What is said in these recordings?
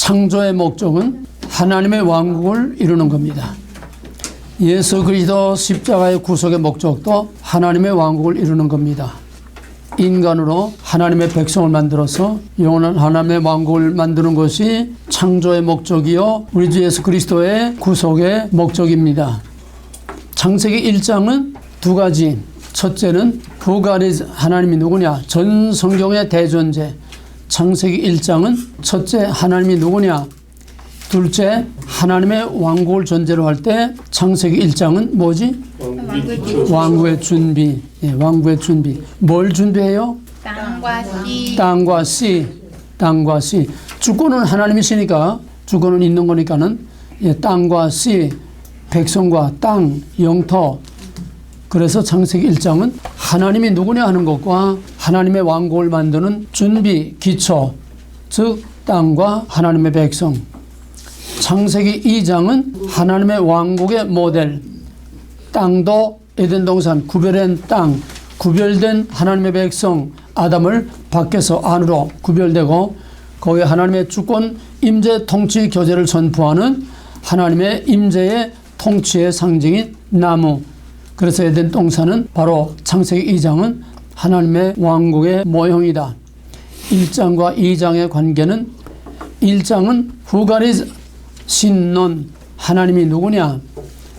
창조의 목적은 하나님의 왕국을 이루는 겁니다. 예수 그리스도 십자가의 구속의 목적도 하나님의 왕국을 이루는 겁니다. 인간으로 하나님의 백성을 만들어서 영원한 하나님의 왕국을 만드는 것이 창조의 목적이요 우리 주 예수 그리스도의 구속의 목적입니다. 창세기 1장은 두 가지. 첫째는 부가리 하나님이 누구냐, 전 성경의 대존재. 창세기 1장은 첫째 하나님이 누구냐, 둘째 하나님의 왕국을 전제로 할 때 창세기 1장은 뭐지? 왕국의 준비. 예, 왕국의 준비. 뭘 준비해요? 땅과 씨. 땅과 씨. 주권은 하나님이시니까, 주권은 있는 거니까는, 예, 땅과 씨, 백성과 땅, 영토. 그래서 창세기 1장은 하나님이 누구냐 하는 것과 하나님의 왕국을 만드는 준비, 기초, 즉 땅과 하나님의 백성. 창세기 2장은 하나님의 왕국의 모델, 땅도 에덴 동산, 구별된 땅, 구별된 하나님의 백성 아담을 밖에서 안으로 구별되고 거기에 하나님의 주권, 임재, 통치, 교제를 선포하는 하나님의 임재의 통치의 상징인 나무. 그래서 에덴 동산은 바로 창세기 2장은 하나님의 왕국의 모형이다. 1장과 2장의 관계는 1장은 후가리 신론, 하나님이 누구냐.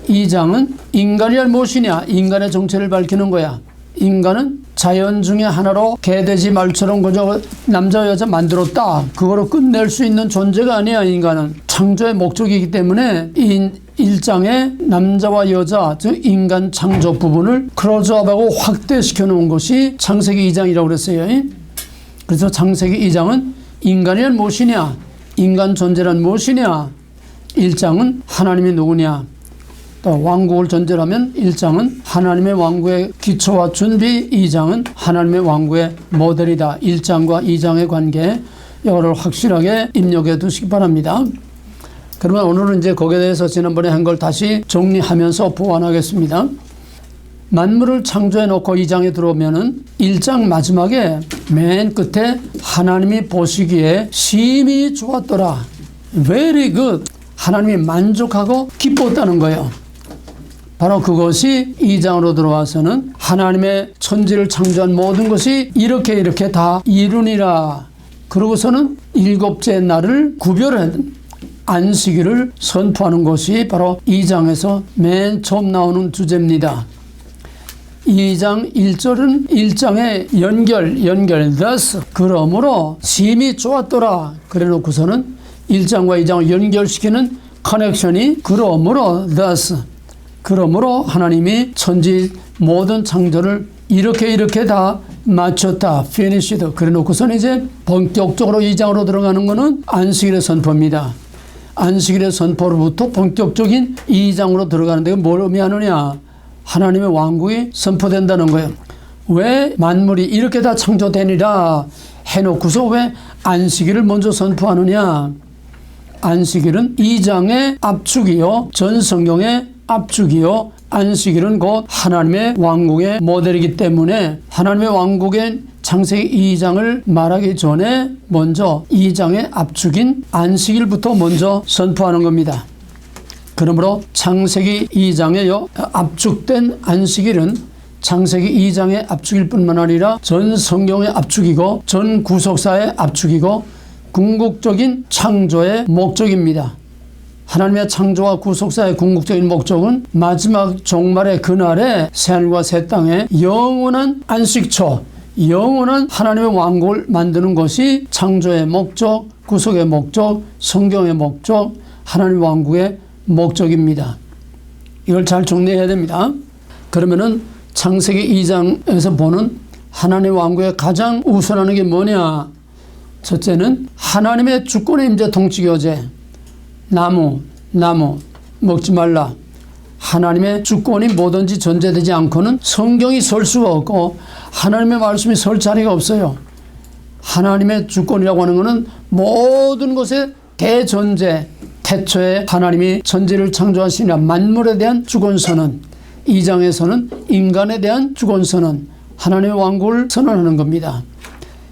2장은 인간이란 무엇이냐, 인간의 정체를 밝히는 거야. 인간은 자연 중에 하나로 개, 돼지, 말처럼 그저 남자 여자 만들었다, 그거로 끝낼 수 있는 존재가 아니야. 인간은 창조의 목적이기 때문에 이 1장의 남자와 여자, 즉 인간 창조 부분을 클로즈업하고 확대시켜 놓은 것이 창세기 2장이라고 그랬어요. 그래서 창세기 2장은 인간이란 무엇이냐, 인간 존재란 무엇이냐. 1장은 하나님이 누구냐. 또 왕국을 전제로 하면 1장은 하나님의 왕국의 기초와 준비, 2장은 하나님의 왕국의 모델이다. 1장과 2장의 관계, 이거를 확실하게 입력해 두시기 바랍니다. 그러면 오늘은 이제 거기에 대해서 지난번에 한 걸 다시 정리하면서 보완하겠습니다. 만물을 창조해 놓고 2장에 들어오면은 1장 마지막에 맨 끝에 하나님이 보시기에 심히 좋았더라. Very good. 하나님이 만족하고 기뻤다는 거예요. 바로 그것이 2장으로 들어와서는 하나님의 천지를 창조한 모든 것이 이렇게 다 이루니라. 그러고서는 일곱째 날을 구별해 안식일을 선포하는 것이 바로 2장에서 맨 처음 나오는 주제입니다. 2장 1절은 1장의 연결 thus, 그러므로 심히 좋았더라 그래 놓고서는 1장과 2장을 연결시키는 커넥션이 그러므로 thus, 그러므로 하나님이 천지 모든 창조를 이렇게 다 마쳤다, finished. 그래 놓고서는 이제 본격적으로 2장으로 들어가는 것은 안식일의 선포입니다. 안식일의 선포로부터 본격적인 2장으로 들어가는데 뭘 의미하느냐, 하나님의 왕국이 선포된다는 거예요. 왜 만물이 이렇게 다 창조되니라 해놓고서 왜 안식일을 먼저 선포하느냐. 안식일은 2장의 압축이요, 전 성경의 압축이요, 안식일은 곧 하나님의 왕국의 모델이기 때문에 하나님의 왕국의 창세기 2장을 말하기 전에 먼저 2장의 압축인 안식일부터 먼저 선포하는 겁니다. 그러므로 창세기 2장의 압축된 안식일은 창세기 2장의 압축일 뿐만 아니라 전 성경의 압축이고 전 구속사의 압축이고 궁극적인 창조의 목적입니다. 하나님의 창조와 구속사의 궁극적인 목적은 마지막 종말의 그날에 새하늘과 새 땅에 영원한 안식처, 영원한 하나님의 왕국을 만드는 것이 창조의 목적, 구속의 목적, 성경의 목적, 하나님의 왕국의 목적입니다. 이걸 잘 정리해야 됩니다. 그러면은 창세기 2장에서 보는 하나님의 왕국의 가장 우선하는 게 뭐냐? 첫째는 하나님의 주권의 임재 통치 교제. 나무 먹지 말라. 하나님의 주권이 뭐든지 전제되지 않고는 성경이 설 수가 없고 하나님의 말씀이 설 자리가 없어요. 하나님의 주권이라고 하는 것은 모든 것의 대전제, 태초에 하나님이 천지를 창조하시니라 만물에 대한 주권선언, 2장에서는 인간에 대한 주권선언, 하나님의 왕국을 선언하는 겁니다.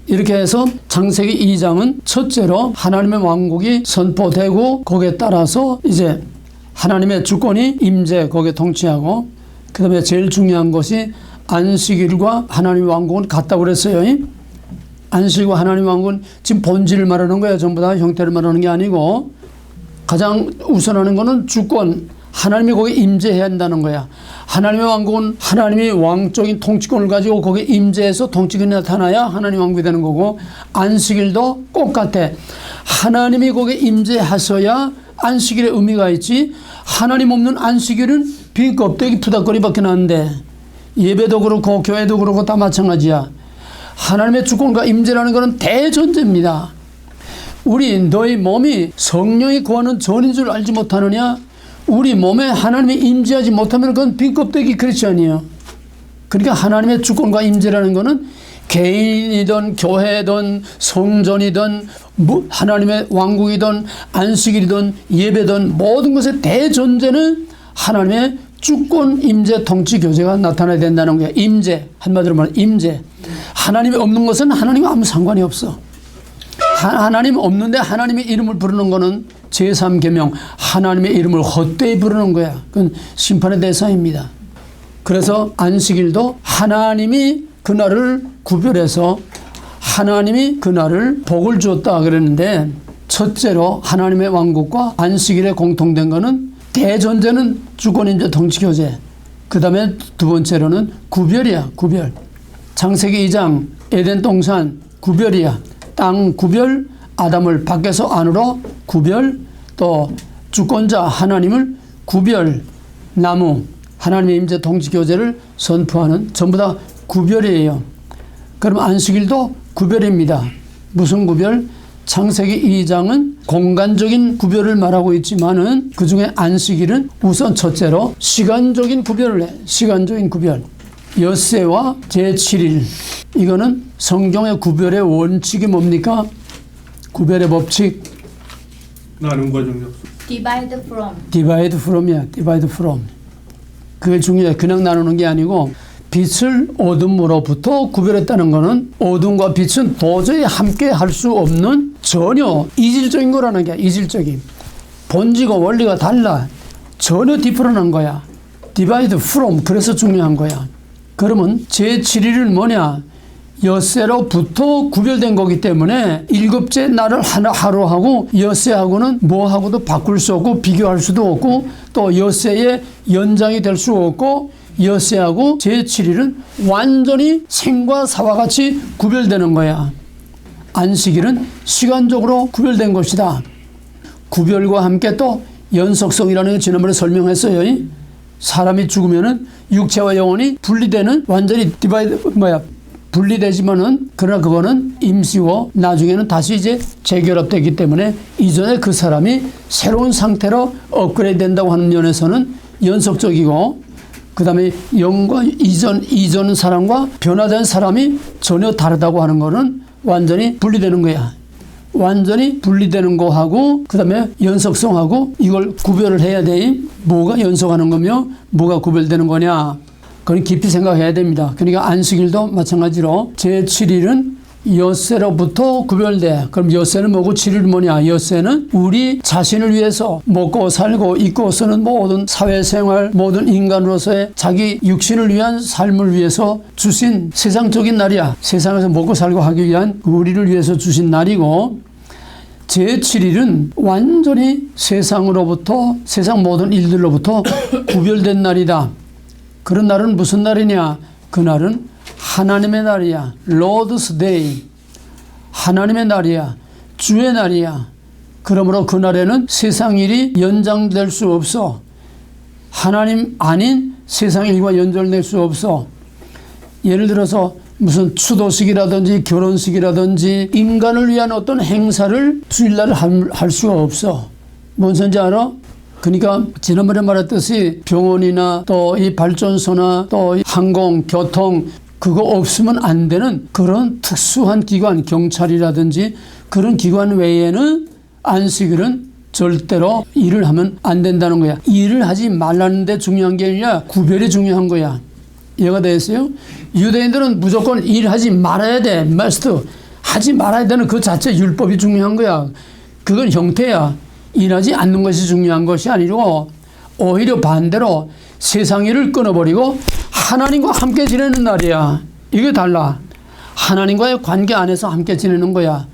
이렇게 해서 창세기 2장은 첫째로 하나님의 왕국이 선포되고 거기에 따라서 이제 하나님의 주권이 임재 거기에 통치하고 그 다음에 제일 중요한 것이 안식일과 하나님의 왕국은 같다고 그랬어요. 안식일과 하나님의 왕국은 지금 본질을 말하는 거예요. 전부 다 형태를 말하는 게 아니고 가장 우선하는 거는 주권, 하나님이 거기에 임재해야 한다는 거야. 하나님의 왕국은 하나님이 왕적인 통치권을 가지고 거기에 임재해서 통치권이 나타나야 하나님의 왕국이 되는 거고 안식일도 똑같아. 하나님이 거기에 임재하셔야 안식일의 의미가 있지. 하나님 없는 안식일은 빈 껍데기 푸닥거리밖에 나는데 예배도 그렇고 교회도 그렇고 다 마찬가지야. 하나님의 주권과 임재라는 것은 대전제입니다. 우리 너희 몸이 성령이 구하는 전인 줄 알지 못하느냐? 우리 몸에 하나님이 임재하지 못하면 그건 빈 껍데기 크리스천이에요. 그러니까 하나님의 주권과 임재라는 것은 개인이든 교회든 성전이든 하나님의 왕국이든 안식일이든 예배든 모든 것의 대전제는 하나님의 주권, 임재, 통치, 교제가 나타나야 된다는 거예요. 임재, 한마디로 말하면 임재. 하나님이 없는 것은 하나님과 아무 상관이 없어. 하나님 없는데 하나님의 이름을 부르는 것은 제3계명, 하나님의 이름을 헛되이 부르는 거야. 그건 심판의 대상입니다. 그래서 안식일도 하나님이 그날을 구별해서 하나님이 그날을 복을 주었다 그랬는데 첫째로 하나님의 왕국과 안식일에 공통된 것은 대전제는 주권임재 통치교제. 그 다음에 두 번째로는 구별이야. 구별. 창세기 2장 에덴 동산 구별이야. 땅 구별, 아담을 밖에서 안으로 구별, 또 주권자 하나님을 구별, 나무 하나님의 임재 통치 교제를 선포하는 전부 다 구별이에요. 그럼 안식일도 구별입니다. 무슨 구별? 창세기 2장은 공간적인 구별을 말하고 있지만은 그 중에 안식일은 우선 첫째로 시간적인 구별을 해. 시간적인 구별. 엿새와 제7일. 이거는 성경의 구별의 원칙이 뭡니까? 구별의 법칙. 나눔과 정력수. Divide from. Divide from이야. Divide from. 그게 중요해. 그냥 나누는 게 아니고 빛을 어둠으로부터 구별했다는 것은 어둠과 빛은 도저히 함께 할 수 없는 전혀 이질적인 거라는 게 이질적인. 본질과 원리가 달라. 전혀 디퍼런한 거야. Divide from. 그래서 중요한 거야. 그러면 제7일은 뭐냐? 엿새로부터 구별된 거기 때문에 일곱째 날을 하루하고 엿새하고는 뭐하고도 바꿀 수 없고 비교할 수도 없고 또 엿새의 연장이 될 수 없고 엿새하고 제7일은 완전히 생과 사와 같이 구별되는 거야. 안식일은 시간적으로 구별된 것이다. 구별과 함께 또 연속성이라는 걸 지난번에 설명했어요. 사람이 죽으면은 육체와 영혼이 분리되는 완전히 분리되지만은 그러나 그거는 임시고 나중에는 다시 이제 재결합되기 때문에 이전에 그 사람이 새로운 상태로 업그레이드 된다고 하는 면에서는 연속적이고 그 다음에 영과 이전 사람과 변화된 사람이 전혀 다르다고 하는 거는 완전히 분리되는 거야. 완전히 분리되는 거하고 그 다음에 연속성하고 이걸 구별을 해야 돼. 뭐가 연속하는 거며 뭐가 구별되는 거냐. 그건 깊이 생각해야 됩니다. 그러니까 안식일도 마찬가지로 제7일은 엿새로부터 구별돼. 그럼 엿새는 뭐고 7일은 뭐냐? 엿새는 우리 자신을 위해서 먹고 살고 입고 쓰는 모든 사회생활, 모든 인간으로서의 자기 육신을 위한 삶을 위해서 주신 세상적인 날이야. 세상에서 먹고 살고 하기 위한 우리를 위해서 주신 날이고 제7일은 완전히 세상으로부터 세상 모든 일들로부터 구별된 날이다. 그런 날은 무슨 날이냐? 그날은 하나님의 날이야. Lord's Day. 하나님의 날이야. 주의 날이야. 그러므로 그날에는 세상 일이 연장될 수 없어. 하나님 아닌 세상 일과 연결될 수 없어. 예를 들어서 무슨 추도식이라든지 결혼식이라든지 인간을 위한 어떤 행사를 주일날 할 수가 없어. 뭔 소리인지 알아? 그러니까 지난번에 말했듯이 병원이나 또 이 발전소나 또 항공, 교통 그거 없으면 안 되는 그런 특수한 기관, 경찰이라든지 그런 기관 외에는 안식일은 절대로 일을 하면 안 된다는 거야. 일을 하지 말라는 데 중요한 게 아니라 구별이 중요한 거야. 이해가 되겠어요? 유대인들은 무조건 일하지 말아야 돼. must. 하지 말아야 되는 그 자체 율법이 중요한 거야. 그건 형태야. 일하지 않는 것이 중요한 것이 아니고 오히려 반대로 세상 일을 끊어버리고 하나님과 함께 지내는 날이야. 이게 달라. 하나님과의 관계 안에서 함께 지내는 거야.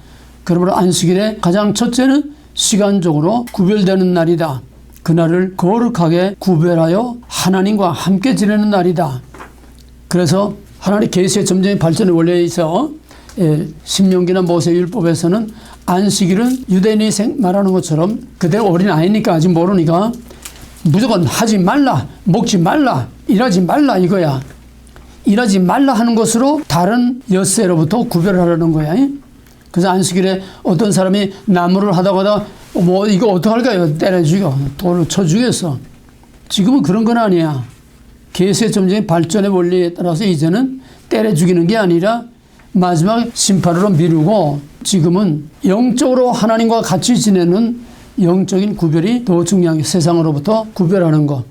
그러므로 안식일에 가장 첫째는 시간적으로 구별되는 날이다. 그날을 거룩하게 구별하여 하나님과 함께 지내는 날이다. 그래서 하나님 계시의 점점의 발전의 원리에 있어 신명기나 모세율법에서는 안식일은 유대인이 말하는 것처럼 그대로 어린아이니까 아직 모르니까 무조건 하지 말라, 먹지 말라, 일하지 말라 이거야. 일하지 말라 하는 것으로 다른 엿새로부터 구별하려는 거야. 그래서 안식일에 어떤 사람이 나무를 하다가 뭐 이거 어떡할까요? 때려 죽여. 돌을 쳐 죽였어. 지금은 그런 건 아니야. 계시의 점점의 발전의 원리에 따라서 이제는 때려 죽이는 게 아니라 마지막 심판으로 미루고 지금은 영적으로 하나님과 같이 지내는 영적인 구별이 더 중요한 게 세상으로부터 구별하는 것.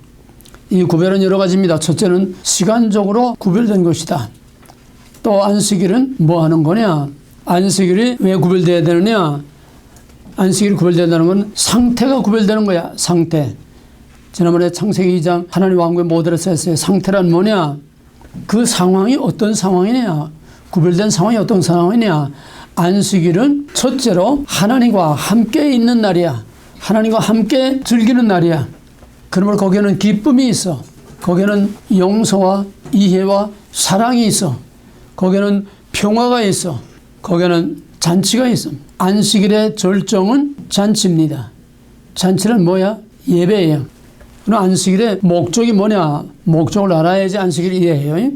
이 구별은 여러 가지입니다. 첫째는 시간적으로 구별된 것이다. 또 안식일은 뭐 하는 거냐? 안식일이 왜 구별돼야 되느냐? 안식일이 구별된다는 건 상태가 구별되는 거야. 상태. 지난번에 창세기 2장 하나님 왕국의 모델에서 했어요. 상태란 뭐냐? 그 상황이 어떤 상황이냐? 구별된 상황이 어떤 상황이냐? 안식일은 첫째로 하나님과 함께 있는 날이야. 하나님과 함께 즐기는 날이야. 그러므로 거기에는 기쁨이 있어. 거기에는 용서와 이해와 사랑이 있어. 거기에는 평화가 있어. 거기에는 잔치가 있어. 안식일의 절정은 잔치입니다. 잔치는 뭐야? 예배예요. 그럼 안식일의 목적이 뭐냐? 목적을 알아야지 안식일을 이해해요.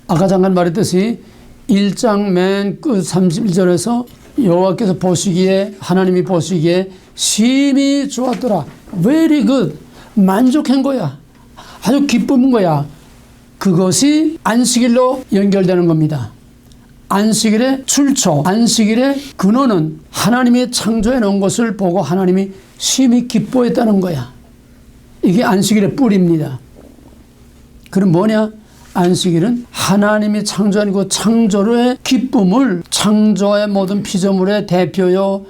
아까 잠깐 말했듯이 1장 맨 끝 31절에서 여호와께서 보시기에 하나님이 보시기에 심히 좋았더라. Very good. 만족한 거야. 아주 기쁜 거야. 그것이 안식일로 연결되는 겁니다. 안식일의 출처, 안식일의 근원은 하나님이 창조해 놓은 것을 보고 하나님이 심히 기뻐했다는 거야. 이게 안식일의 뿌리입니다. 그럼 뭐냐? 안식일은 하나님이 창조한 그 창조의 기쁨을 창조의 모든 피조물의 대표요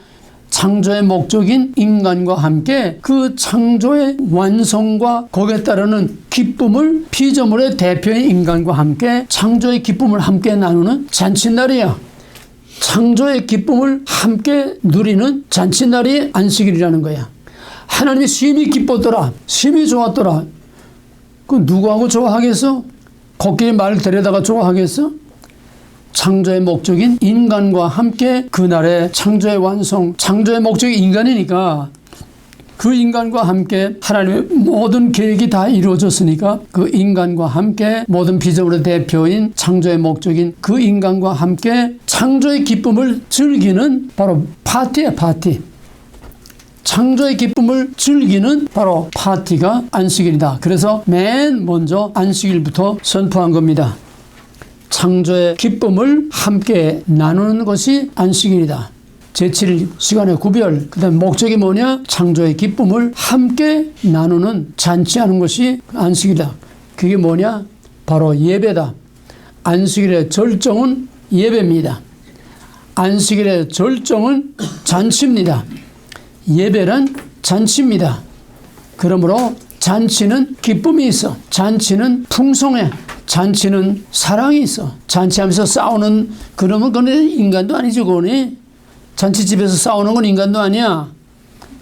창조의 목적인 인간과 함께 그 창조의 완성과 거기에 따르는 기쁨을 피조물의 대표인 인간과 함께 창조의 기쁨을 함께 나누는 잔칫날이야. 창조의 기쁨을 함께 누리는 잔칫날이 안식일이라는 거야. 하나님이 심히 기뻤더라. 심히 좋았더라. 그 누구하고 좋아하겠어? 코끼리 말 데려다가 좋아하겠어? 창조의 목적인 인간과 함께 그날의 창조의 완성, 창조의 목적이 인간이니까 그 인간과 함께 하나님의 모든 계획이 다 이루어졌으니까 그 인간과 함께 모든 피조물의 대표인 창조의 목적인 그 인간과 함께 창조의 기쁨을 즐기는 바로 파티야, 파티. 창조의 기쁨을 즐기는 바로 파티가 안식일이다. 그래서 맨 먼저 안식일부터 선포한 겁니다. 창조의 기쁨을 함께 나누는 것이 안식일이다. 제7일 시간의 구별, 그 다음에 목적이 뭐냐? 창조의 기쁨을 함께 나누는 잔치하는 것이 안식일이다. 그게 뭐냐? 바로 예배다. 안식일의 절정은 예배입니다. 안식일의 절정은 잔치입니다. 예배란 잔치입니다. 그러므로 잔치는 기쁨이 있어. 잔치는 풍성해. 잔치는 사랑이 있어. 잔치하면서 싸우는 그러면 그건 인간도 아니죠. 그거는 잔치집에서 싸우는 건 인간도 아니야.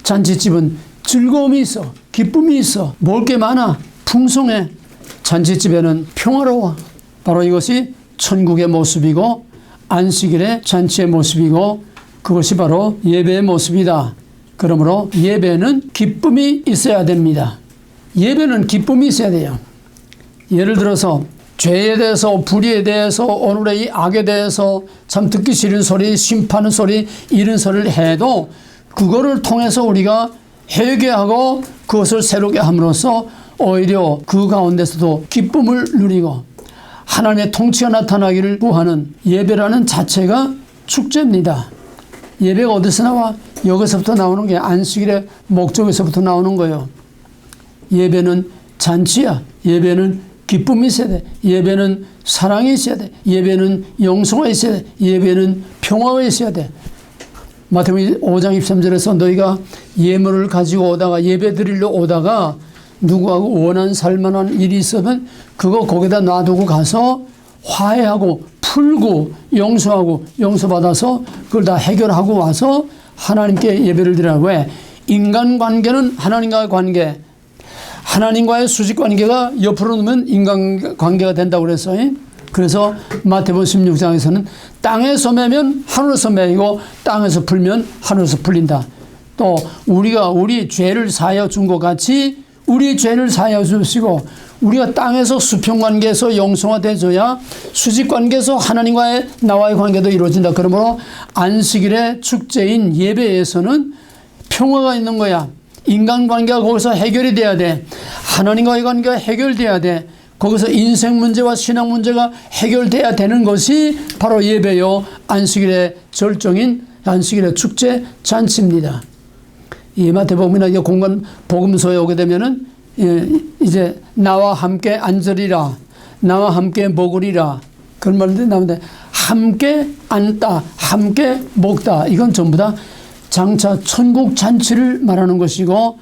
잔치집은 즐거움이 있어. 기쁨이 있어. 먹을 게 많아. 풍성해. 잔치집에는 평화로워. 바로 이것이 천국의 모습이고 안식일의 잔치의 모습이고 그것이 바로 예배의 모습이다. 그러므로 예배는 기쁨이 있어야 됩니다. 예배는 기쁨이 있어야 돼요. 예를 들어서 죄에 대해서 불의에 대해서 오늘의 이 악에 대해서 참 듣기 싫은 소리 심판의 소리 이런 소리를 해도 그거를 통해서 우리가 회개하고 그것을 새롭게 함으로써 오히려 그 가운데서도 기쁨을 누리고 하나님의 통치가 나타나기를 구하는 예배라는 자체가 축제입니다. 예배가 어디서 나와? 여기서부터 나오는 게 안식일의 목적에서부터 나오는 거예요. 예배는 잔치야. 예배는 기쁨이 있어야 돼. 예배는 사랑이 있어야 돼. 예배는 영성이 있어야 돼. 예배는 평화가 있어야 돼. 마태복음 5장 23절에서 너희가 예물을 가지고 오다가 예배 드리러 오다가 누구하고 원한 살만한 일이 있으면 그거 거기다 놔두고 가서 화해하고 풀고 용서하고 용서받아서 그걸 다 해결하고 와서 하나님께 예배를 드리라고. 왜? 인간관계는 하나님과의 관계, 하나님과의 수직관계가 옆으로 놓으면 인간관계가 된다고 그랬어요. 그래서 마태복음 16장에서는 땅에서 매면 하늘에서 매이고 땅에서 풀면 하늘에서 풀린다. 또 우리가 우리 죄를 사하여 준 것 같이 우리 죄를 사하여 주시고 우리가 땅에서 수평관계에서 영성화되어야 수직관계에서 하나님과의 나와의 관계도 이루어진다. 그러므로 안식일의 축제인 예배에서는 평화가 있는 거야. 인간관계가 거기서 해결이 돼야 돼. 하나님과의 관계가 해결돼야 돼. 거기서 인생 문제와 신앙 문제가 해결돼야 되는 것이 바로 예배요 안식일의 절정인 안식일의 축제 잔치입니다. 이 마태복음이나 공간 복음서에 오게 되면은 이제 나와 함께 앉으리라, 나와 함께 먹으리라 그런 말들이 나오는데 함께 앉다, 함께 먹다 이건 전부 다 장차 천국 잔치를 말하는 것이고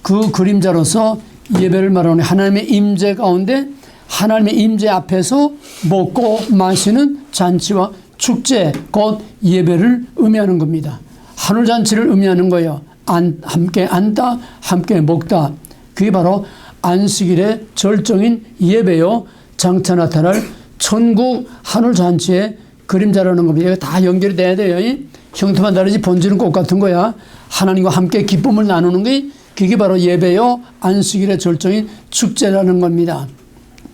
그 그림자로서 예배를 말하는 하나님의 임재 가운데 하나님의 임재 앞에서 먹고 마시는 잔치와 축제 곧 예배를 의미하는 겁니다. 하늘잔치를 의미하는 거예요. 함께 앉다, 함께 먹다. 그게 바로 안식일의 절정인 예배요 장차 나타날 천국 하늘잔치의 그림자라는 겁니다. 이게 다 연결이 돼야 돼요. 형태만 다르지 본질은 똑같은 거야. 하나님과 함께 기쁨을 나누는 게 그게 바로 예배요 안식일의 절정인 축제라는 겁니다.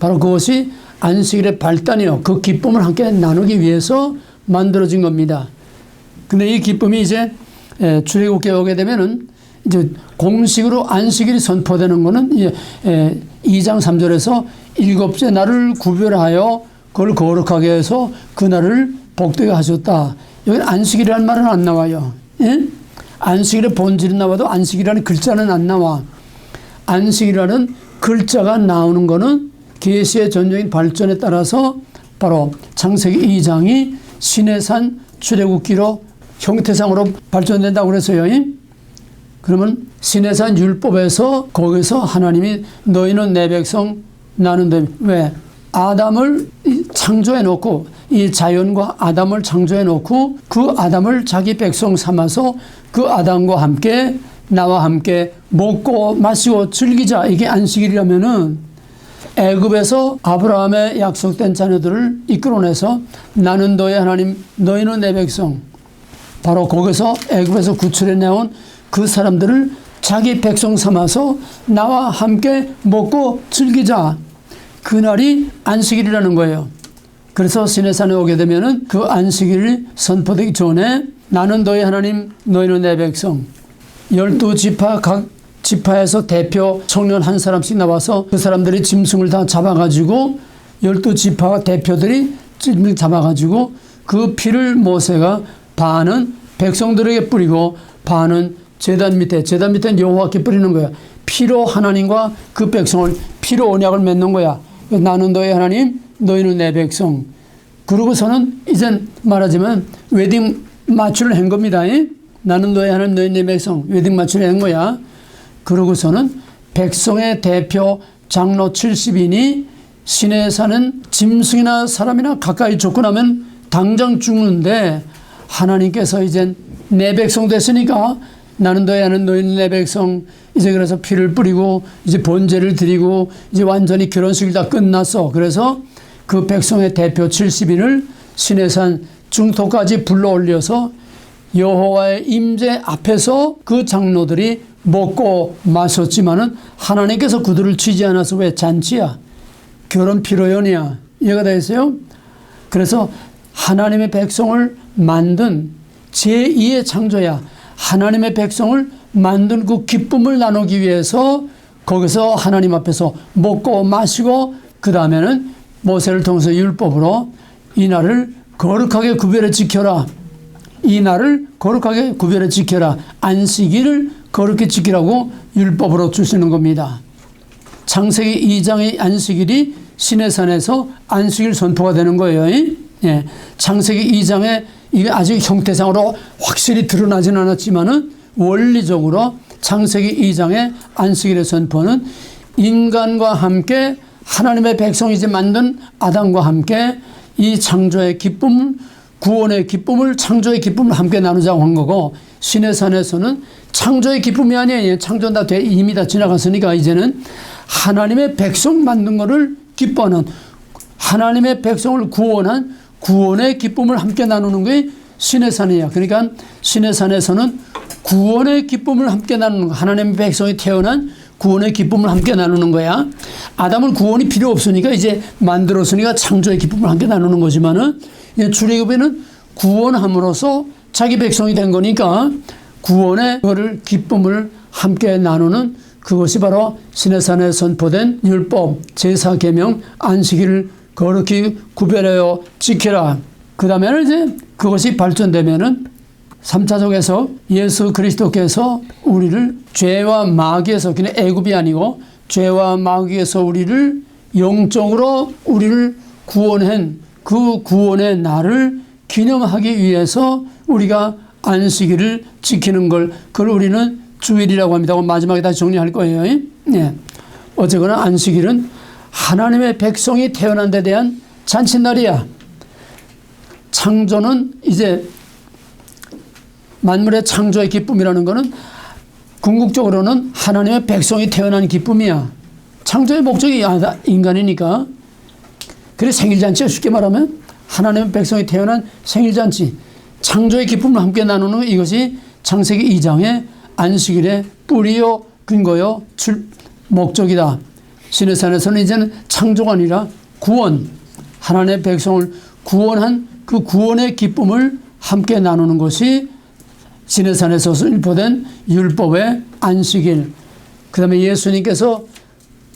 바로 그것이 안식일의 발단이요 그 기쁨을 함께 나누기 위해서 만들어진 겁니다. 근데 이 기쁨이 이제 출애굽기에 오게 되면은 이제 공식으로 안식일이 선포되는 거는 2장 3절에서 일곱째 날을 구별하여 그걸 거룩하게 해서 그 날을 복되게 하셨다. 여기는 안식일이라는 말은 안 나와요. 예? 안식일의 본질이 나와도 안식이라는 글자는 안 나와. 안식이라는 글자가 나오는 거는 계시의 전적인 발전에 따라서 바로 창세기 2장이 시내산 출애굽기로 형태상으로 발전된다고 그랬어요. 그러면 시내산 율법에서 거기서 하나님이 너희는 내 백성 나는 내 왜? 아담을 창조해 놓고 이 자연과 아담을 창조해 놓고 그 아담을 자기 백성 삼아서 그 아담과 함께 나와 함께 먹고 마시고 즐기자. 이게 안식일이라면은 애굽에서 아브라함의 약속된 자녀들을 이끌어내서 나는 너의 하나님 너희는 내 백성 바로 거기서 애굽에서 구출해 내온 그 사람들을 자기 백성 삼아서 나와 함께 먹고 즐기자. 그날이 안식일이라는 거예요. 그래서 시내산에 오게 되면은 그 안식일이 선포되기 전에 나는 너의 하나님 너희는 내 백성 12지파 각 지파에서 대표 청년 한 사람씩 나와서 그 사람들이 짐승을 다 잡아가지고 12지파 대표들이 짐승을 잡아가지고 그 피를 모세가 반은 백성들에게 뿌리고 반은 제단 밑에는 여호와께 뿌리는 거야. 피로 하나님과 그 백성을 피로 언약을 맺는 거야. 나는 너의 하나님 너희는 내 백성. 그러고서는 이젠 말하자면 웨딩 마취를 한 겁니다. 나는 너의 하나님 너희는 내 백성 웨딩 마취를 한 거야. 그러고서는 백성의 대표 장로 70인이 시내에 사는 짐승이나 사람이나 가까이 접근하면 당장 죽는데 하나님께서 이젠 내 백성 됐으니까 나는 너의 하나님 너희는 내 백성 이제 그래서 피를 뿌리고 이제 번제를 드리고 이제 완전히 결혼식이 다 끝났어. 그래서 그 백성의 대표 70인을 시내산 중토까지 불러 올려서 여호와의 임재 앞에서 그 장로들이 먹고 마셨지만은 하나님께서 그들을 치지 않아서 왜 잔치야? 결혼 피로연이야. 이해가 되겠어요? 그래서 하나님의 백성을 만든 제2의 창조야. 하나님의 백성을 만든 그 기쁨을 나누기 위해서 거기서 하나님 앞에서 먹고 마시고 그 다음에는 모세를 통해서 율법으로 이 날을 거룩하게 구별해 지켜라. 이 날을 거룩하게 구별해 지켜라. 안식일을 거룩히 지키라고 율법으로 주시는 겁니다. 창세기 2장의 안식일이 시내산에서 안식일 선포가 되는 거예요. 예. 창세기 2장에 이게 아직 형태상으로 확실히 드러나진 않았지만은 원리적으로 창세기 2장의 안식일의 선포는 인간과 함께 하나님의 백성이 이제 만든 아담과 함께 이 창조의 기쁨, 구원의 기쁨을, 창조의 기쁨을 함께 나누자고 한 거고, 시내산에서는 창조의 기쁨이 아니에요. 창조는 다 이미 다 지나갔으니까 이제는 하나님의 백성 만든 거를 기뻐하는, 하나님의 백성을 구원한 구원의 기쁨을 함께 나누는 게 시내산이에요. 그러니까 시내산에서는 구원의 기쁨을 함께 나누는 거, 하나님의 백성이 태어난 구원의 기쁨을 함께 나누는 거야. 아담은 구원이 필요 없으니까 이제 만들었으니까 창조의 기쁨을 함께 나누는 거지만은 출애굽에는 구원함으로써 자기 백성이 된 거니까 구원의 그거를 기쁨을 함께 나누는 그것이 바로 시내산에 선포된 율법, 제사, 계명, 안식일을 거룩히 구별하여 지키라. 그 다음에는 이제 그것이 발전되면은 3차적에서 예수 그리스도께서 우리를 죄와 마귀에서, 그냥 애굽이 아니고 죄와 마귀에서 우리를 영적으로 우리를 구원한 그 구원의 날을 기념하기 위해서 우리가 안식일을 지키는 걸, 그걸 우리는 주일이라고 합니다. 마지막에 다시 정리할 거예요. 네. 어쨌거나 안식일은 하나님의 백성이 태어난 데 대한 잔칫날이야. 창조는 이제 만물의 창조의 기쁨이라는 것은 궁극적으로는 하나님의 백성이 태어난 기쁨이야. 창조의 목적이 인간이니까. 그래서 생일잔치가 쉽게 말하면 하나님의 백성이 태어난 생일잔치, 창조의 기쁨을 함께 나누는 것, 이것이 창세기 2장의 안식일의 뿌리요 근거요 목적이다. 시내산에서는 이제는 창조가 아니라 구원, 하나님의 백성을 구원한 그 구원의 기쁨을 함께 나누는 것이 시내산에서 선포된 율법의 안식일. 그 다음에 예수님께서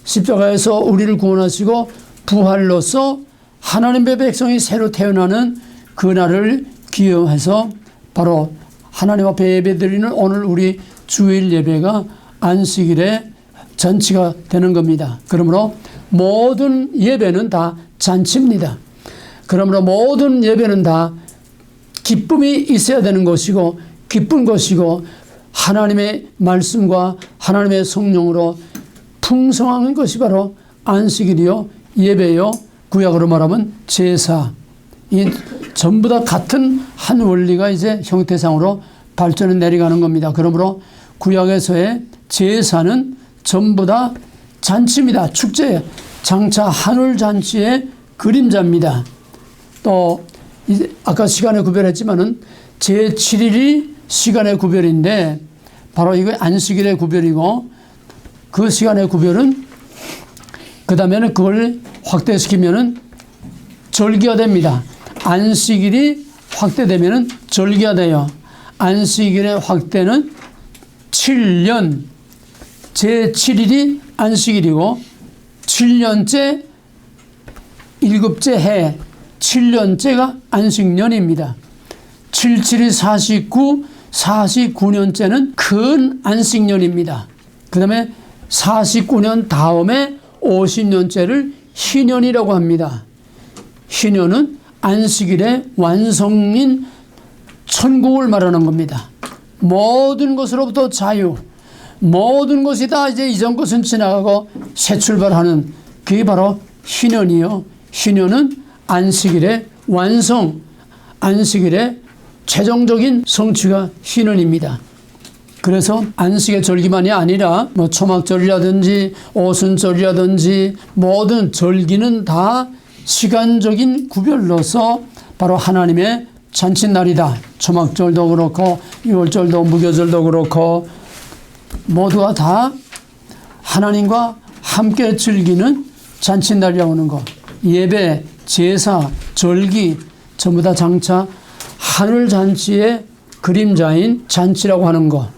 십자가에서 우리를 구원하시고 부활로서 하나님의 백성이 새로 태어나는 그날을 기여해서 바로 하나님 앞에 예배드리는 오늘 우리 주일 예배가 안식일의 잔치가 되는 겁니다. 그러므로 모든 예배는 다 잔치입니다. 그러므로 모든 예배는 다 기쁨이 있어야 되는 것이고 기쁜 것이고 하나님의 말씀과 하나님의 성령으로 풍성한 것이 바로 안식일이요 예배요, 구약으로 말하면 제사. 이 전부 다 같은 한 원리가 이제 형태상으로 발전해 내려가는 겁니다. 그러므로 구약에서의 제사는 전부 다 잔치입니다. 축제, 장차 하늘 잔치의 그림자입니다. 또 이제 아까 시간에 구별했지만은 제7일이 시간의 구별인데 바로 이거 안식일의 구별이고, 그 시간의 구별은 그 다음에는 그걸 확대시키면은 절기화됩니다. 안식일이 확대되면은 절기화돼요. 안식일의 확대는 7년, 제7일이 안식일이고 7년째 일곱째 해, 7년째가 안식년입니다. 77이 49, 49년째는 큰 안식년입니다. 그 다음에 49년 다음에 50년째를 희년이라고 합니다. 희년은 안식일의 완성인 천국을 말하는 겁니다. 모든 것으로부터 자유, 모든 것이 다 이제 이전 것은 지나가고 새 출발하는, 그게 바로 희년이요. 희년은 안식일의 완성, 안식일의 최종적인 성취가 희년입니다. 그래서 안식의 절기만이 아니라 뭐 초막절이라든지 오순절이라든지 모든 절기는 다 시간적인 구별로서 바로 하나님의 잔칫날이다. 초막절도 그렇고 유월절도 무교절도 그렇고 모두가 다 하나님과 함께 즐기는 잔칫날이라고 하는 것. 예배, 제사, 절기 전부 다 장차 하늘 잔치의 그림자인 잔치라고 하는 것.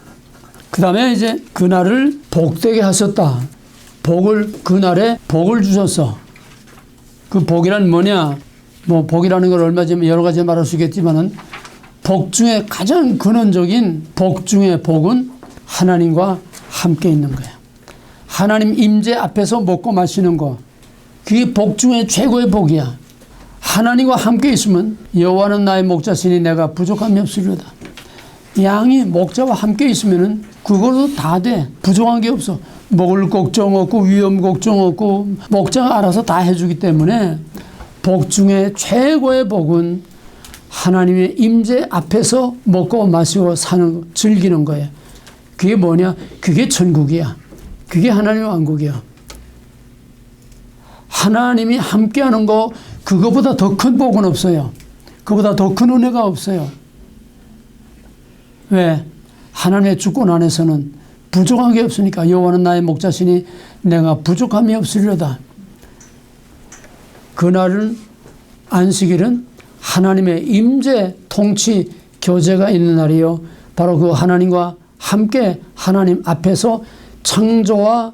그 다음에 이제 그날을 복되게 하셨다. 그날에 복을 주셨어. 그 복이란 뭐냐? 뭐 복이라는 걸 얼마 전에 여러 가지 말할 수 있겠지만은 복 중에 가장 근원적인 복 중에 복은 하나님과 함께 있는 거야. 하나님 임재 앞에서 먹고 마시는 거. 그게 복 중에 최고의 복이야. 하나님과 함께 있으면 여호와는 나의 목자시니 내가 부족함이 없으리로다. 양이 목자와 함께 있으면은 그걸로 다 돼. 부족한 게 없어. 먹을 걱정 없고 위험 걱정 없고 목자가 알아서 다 해주기 때문에 복 중에 최고의 복은 하나님의 임재 앞에서 먹고 마시고 사는 즐기는 거예요. 그게 뭐냐? 그게 천국이야. 그게 하나님의 왕국이야. 하나님이 함께하는 거 그거보다 더 큰 복은 없어요. 그보다 더 큰 은혜가 없어요. 왜? 하나님의 주권 안에서는 부족한 게 없으니까. 여호와는 나의 목자시니 내가 부족함이 없으리로다. 그날은 안식일은 하나님의 임재 통치 교제가 있는 날이요. 바로 그 하나님과 함께 하나님 앞에서 창조와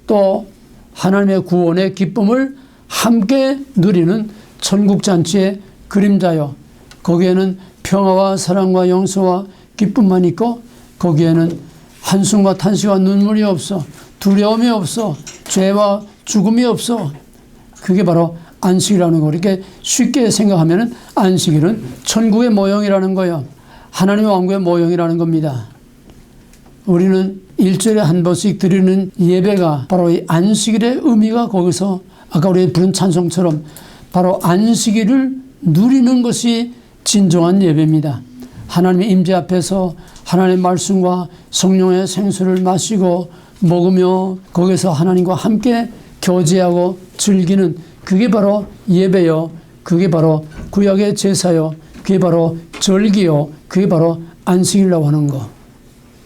또 하나님의 구원의 기쁨을 함께 누리는 천국잔치의 그림자요. 거기에는 평화와 사랑과 용서와 기쁨만 있고 거기에는 한숨과 탄식과 눈물이 없어. 두려움이 없어. 죄와 죽음이 없어. 그게 바로 안식이라는 거. 이렇게 쉽게 생각하면 안식일은 천국의 모형이라는 거예요. 하나님의 왕국의 모형이라는 겁니다. 우리는 일주일에 한 번씩 드리는 예배가 바로 이 안식일의 의미가 거기서 아까 우리 부른 찬송처럼 바로 안식일을 누리는 것이 진정한 예배입니다. 하나님의 임재 앞에서 하나님의 말씀과 성령의 생수를 마시고 먹으며 거기서 하나님과 함께 교제하고 즐기는 그게 바로 예배요. 그게 바로 구약의 제사요. 그게 바로 절기요. 그게 바로 안식이라고 하는 거.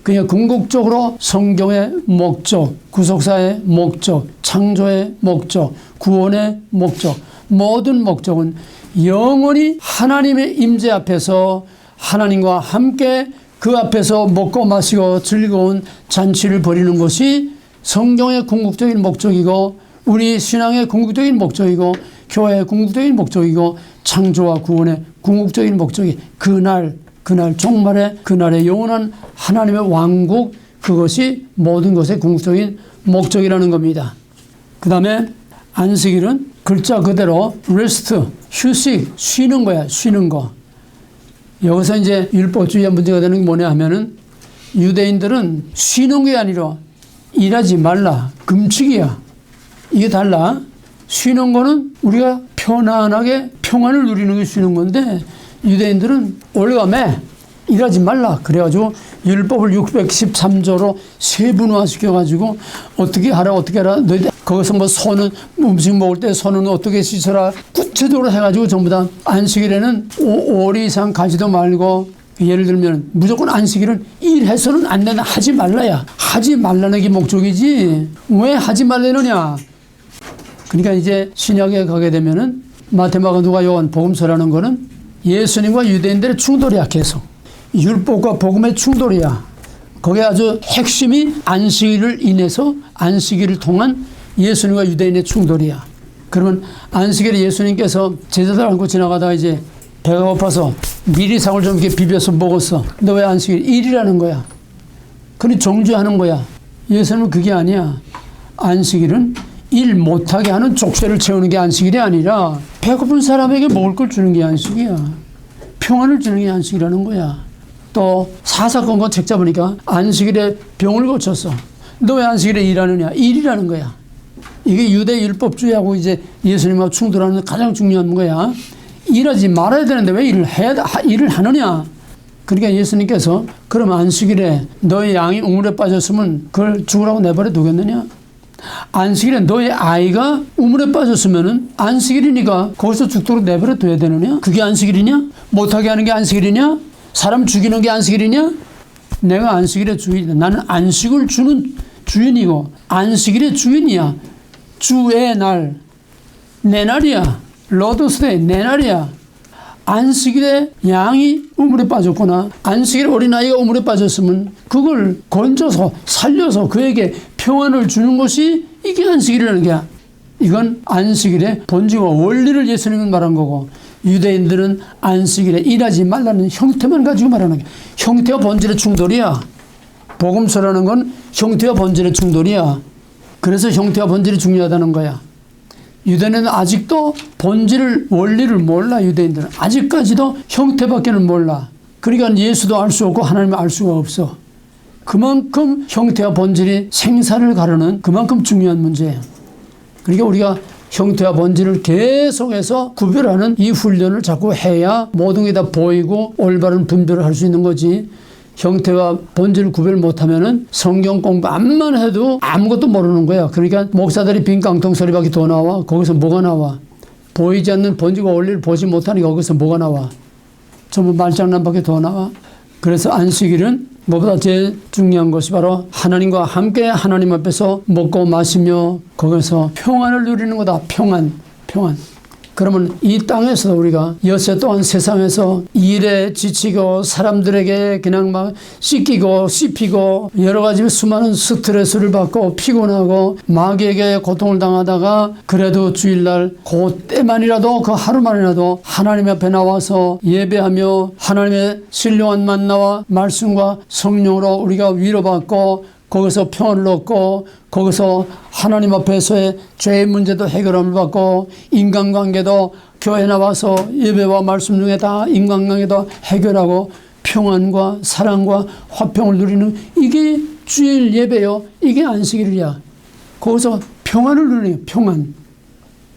그냥 궁극적으로 성경의 목적, 구속사의 목적, 창조의 목적, 구원의 목적, 모든 목적은 영원히 하나님의 임재 앞에서 하나님과 함께 그 앞에서 먹고 마시고 즐거운 잔치를 벌이는 것이 성경의 궁극적인 목적이고 우리 신앙의 궁극적인 목적이고 교회의 궁극적인 목적이고 창조와 구원의 궁극적인 목적이 그날 종말의 그날의 영원한 하나님의 왕국 그것이 모든 것의 궁극적인 목적이라는 겁니다. 그 다음에 안식일은 글자 그대로 rest, 휴식, 쉬는 거야. 쉬는 거. 여기서 이제 율법주의의 문제가 되는 게 뭐냐 하면은 유대인들은 쉬는 게 아니라 일하지 말라. 금칙이야. 이게 달라. 쉬는 거는 우리가 편안하게 평안을 누리는 게 쉬는 건데 유대인들은 올가매 일하지 말라. 그래가지고 율법을 613조로 세분화시켜가지고 어떻게 하라 어떻게 하라. 너희들 거기서 뭐 손은 음식 먹을 때 손은 어떻게 씻어라. 구체적으로 해가지고 전부 다 안식일에는 5일 이상 가지도 말고 예를 들면 무조건 안식일은 일해서는 안 된다. 하지 말라야. 하지 말라는 게 목적이지. 왜 하지 말라느냐. 그러니까 이제 신약에 가게 되면은 마태마가 누가 요한 복음서라는 거는 예수님과 유대인들의 충돌이야. 계속 율법과 복음의 충돌이야. 거기에 아주 핵심이 안식일을 인해서 안식일을 통한 예수님과 유대인의 충돌이야. 그러면 안식일에 예수님께서 제자들 안고 지나가다가 이제 배가 고파서 미리상을 좀 이렇게 비벼서 먹었어. 근데 왜 안식일? 일이라는 거야. 그러니 정죄하는 거야. 예수님은 그게 아니야. 안식일은 일 못하게 하는 족쇄를 채우는 게 안식일이 아니라 배고픈 사람에게 먹을 걸 주는 게 안식이야. 평안을 주는 게 안식이라는 거야. 또 사사건건 책 잡으니까 안식일에 병을 고쳤어. 너 왜 안식일에 일하느냐? 일이라는 거야. 이게 유대 율법주의하고 이제 예수님하고 충돌하는 가장 중요한 거야. 일하지 말아야 되는데 왜 일을 하느냐? 그러니까 예수님께서 그럼 안식일에 너의 양이 우물에 빠졌으면 그걸 죽으라고 내버려 두겠느냐? 안식일에 너의 아이가 우물에 빠졌으면은 안식일이니까 거기서 죽도록 내버려 둬야 되느냐? 그게 안식일이냐? 못하게 하는 게 안식일이냐? 사람 죽이는 게 안식일이냐? 내가 안식일의 주인이다. 나는 안식을 주는 주인이고 안식일의 주인이야. 주의 날, 내 날이야. 로드스데이, 내 날이야. 안식일에 양이 우물에 빠졌거나 안식일에 어린아이가 우물에 빠졌으면 그걸 건져서 살려서 그에게 평안을 주는 것이 이게 안식일이라는 거야. 이건 안식일의 본질과 원리를 예수님은 말한 거고 유대인들은 안식일에 일하지 말라는 형태만 가지고 말하는 거야. 형태와 본질의 충돌이야. 복음서라는 건 형태와 본질의 충돌이야. 그래서 형태와 본질이 중요하다는 거야. 유대인은 아직도 본질 원리를 몰라. 유대인들은 아직까지도 형태밖에는 몰라. 그러니까 예수도 알 수 없고 하나님을 알 수가 없어. 그만큼 형태와 본질이 생사를 가르는 그만큼 중요한 문제예요. 그러니까 우리가 형태와 본질을 계속해서 구별하는 이 훈련을 자꾸 해야 모든 게 다 보이고 올바른 분별을 할 수 있는 거지. 형태와 본질을 구별 못하면은 성경 공부 암만 해도 아무것도 모르는 거야. 그러니까 목사들이 빈 깡통 소리밖에 더 나와. 거기서 뭐가 나와? 보이지 않는 본질과 원리를 보지 못하니까 거기서 뭐가 나와? 전부 말장난밖에 더 나와. 그래서 안식일은 무엇보다 제일 중요한 것이 바로 하나님과 함께 하나님 앞에서 먹고 마시며 거기서 평안을 누리는 거다. 평안. 그러면 이 땅에서 우리가 엿새 동안 세상에서 일에 지치고 사람들에게 그냥 막 씻기고 씹히고 여러 가지 수많은 스트레스를 받고 피곤하고 마귀에게 고통을 당하다가 그래도 주일날 그때만이라도 그 하루만이라도 하나님 앞에 나와서 예배하며 하나님의 신령한 만나와 말씀과 성령으로 우리가 위로받고 거기서 평안을 얻고 거기서 하나님 앞에서의 죄의 문제도 해결함을 받고 인간관계도 교회 나와서 예배와 말씀 중에 다 인간관계도 해결하고 평안과 사랑과 화평을 누리는 이게 주일 예배요. 이게 안식일이야. 거기서 평안을 누리는 평안.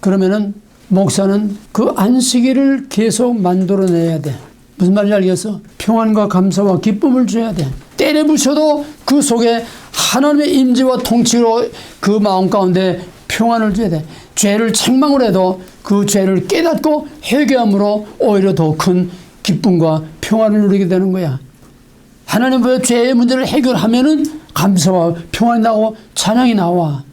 그러면은 목사는 그 안식일을 계속 만들어내야 돼. 무슨 말인지 알겠어? 평안과 감사와 기쁨을 줘야 돼. 때려 부셔도 그 속에 하나님의 임재와 통치로 그 마음 가운데 평안을 줘야 돼. 죄를 책망을 해도 그 죄를 깨닫고 회개함으로 오히려 더 큰 기쁨과 평안을 누리게 되는 거야. 하나님 앞에 죄의 문제를 해결하면은 감사와 평안이 나오고 찬양이 나와.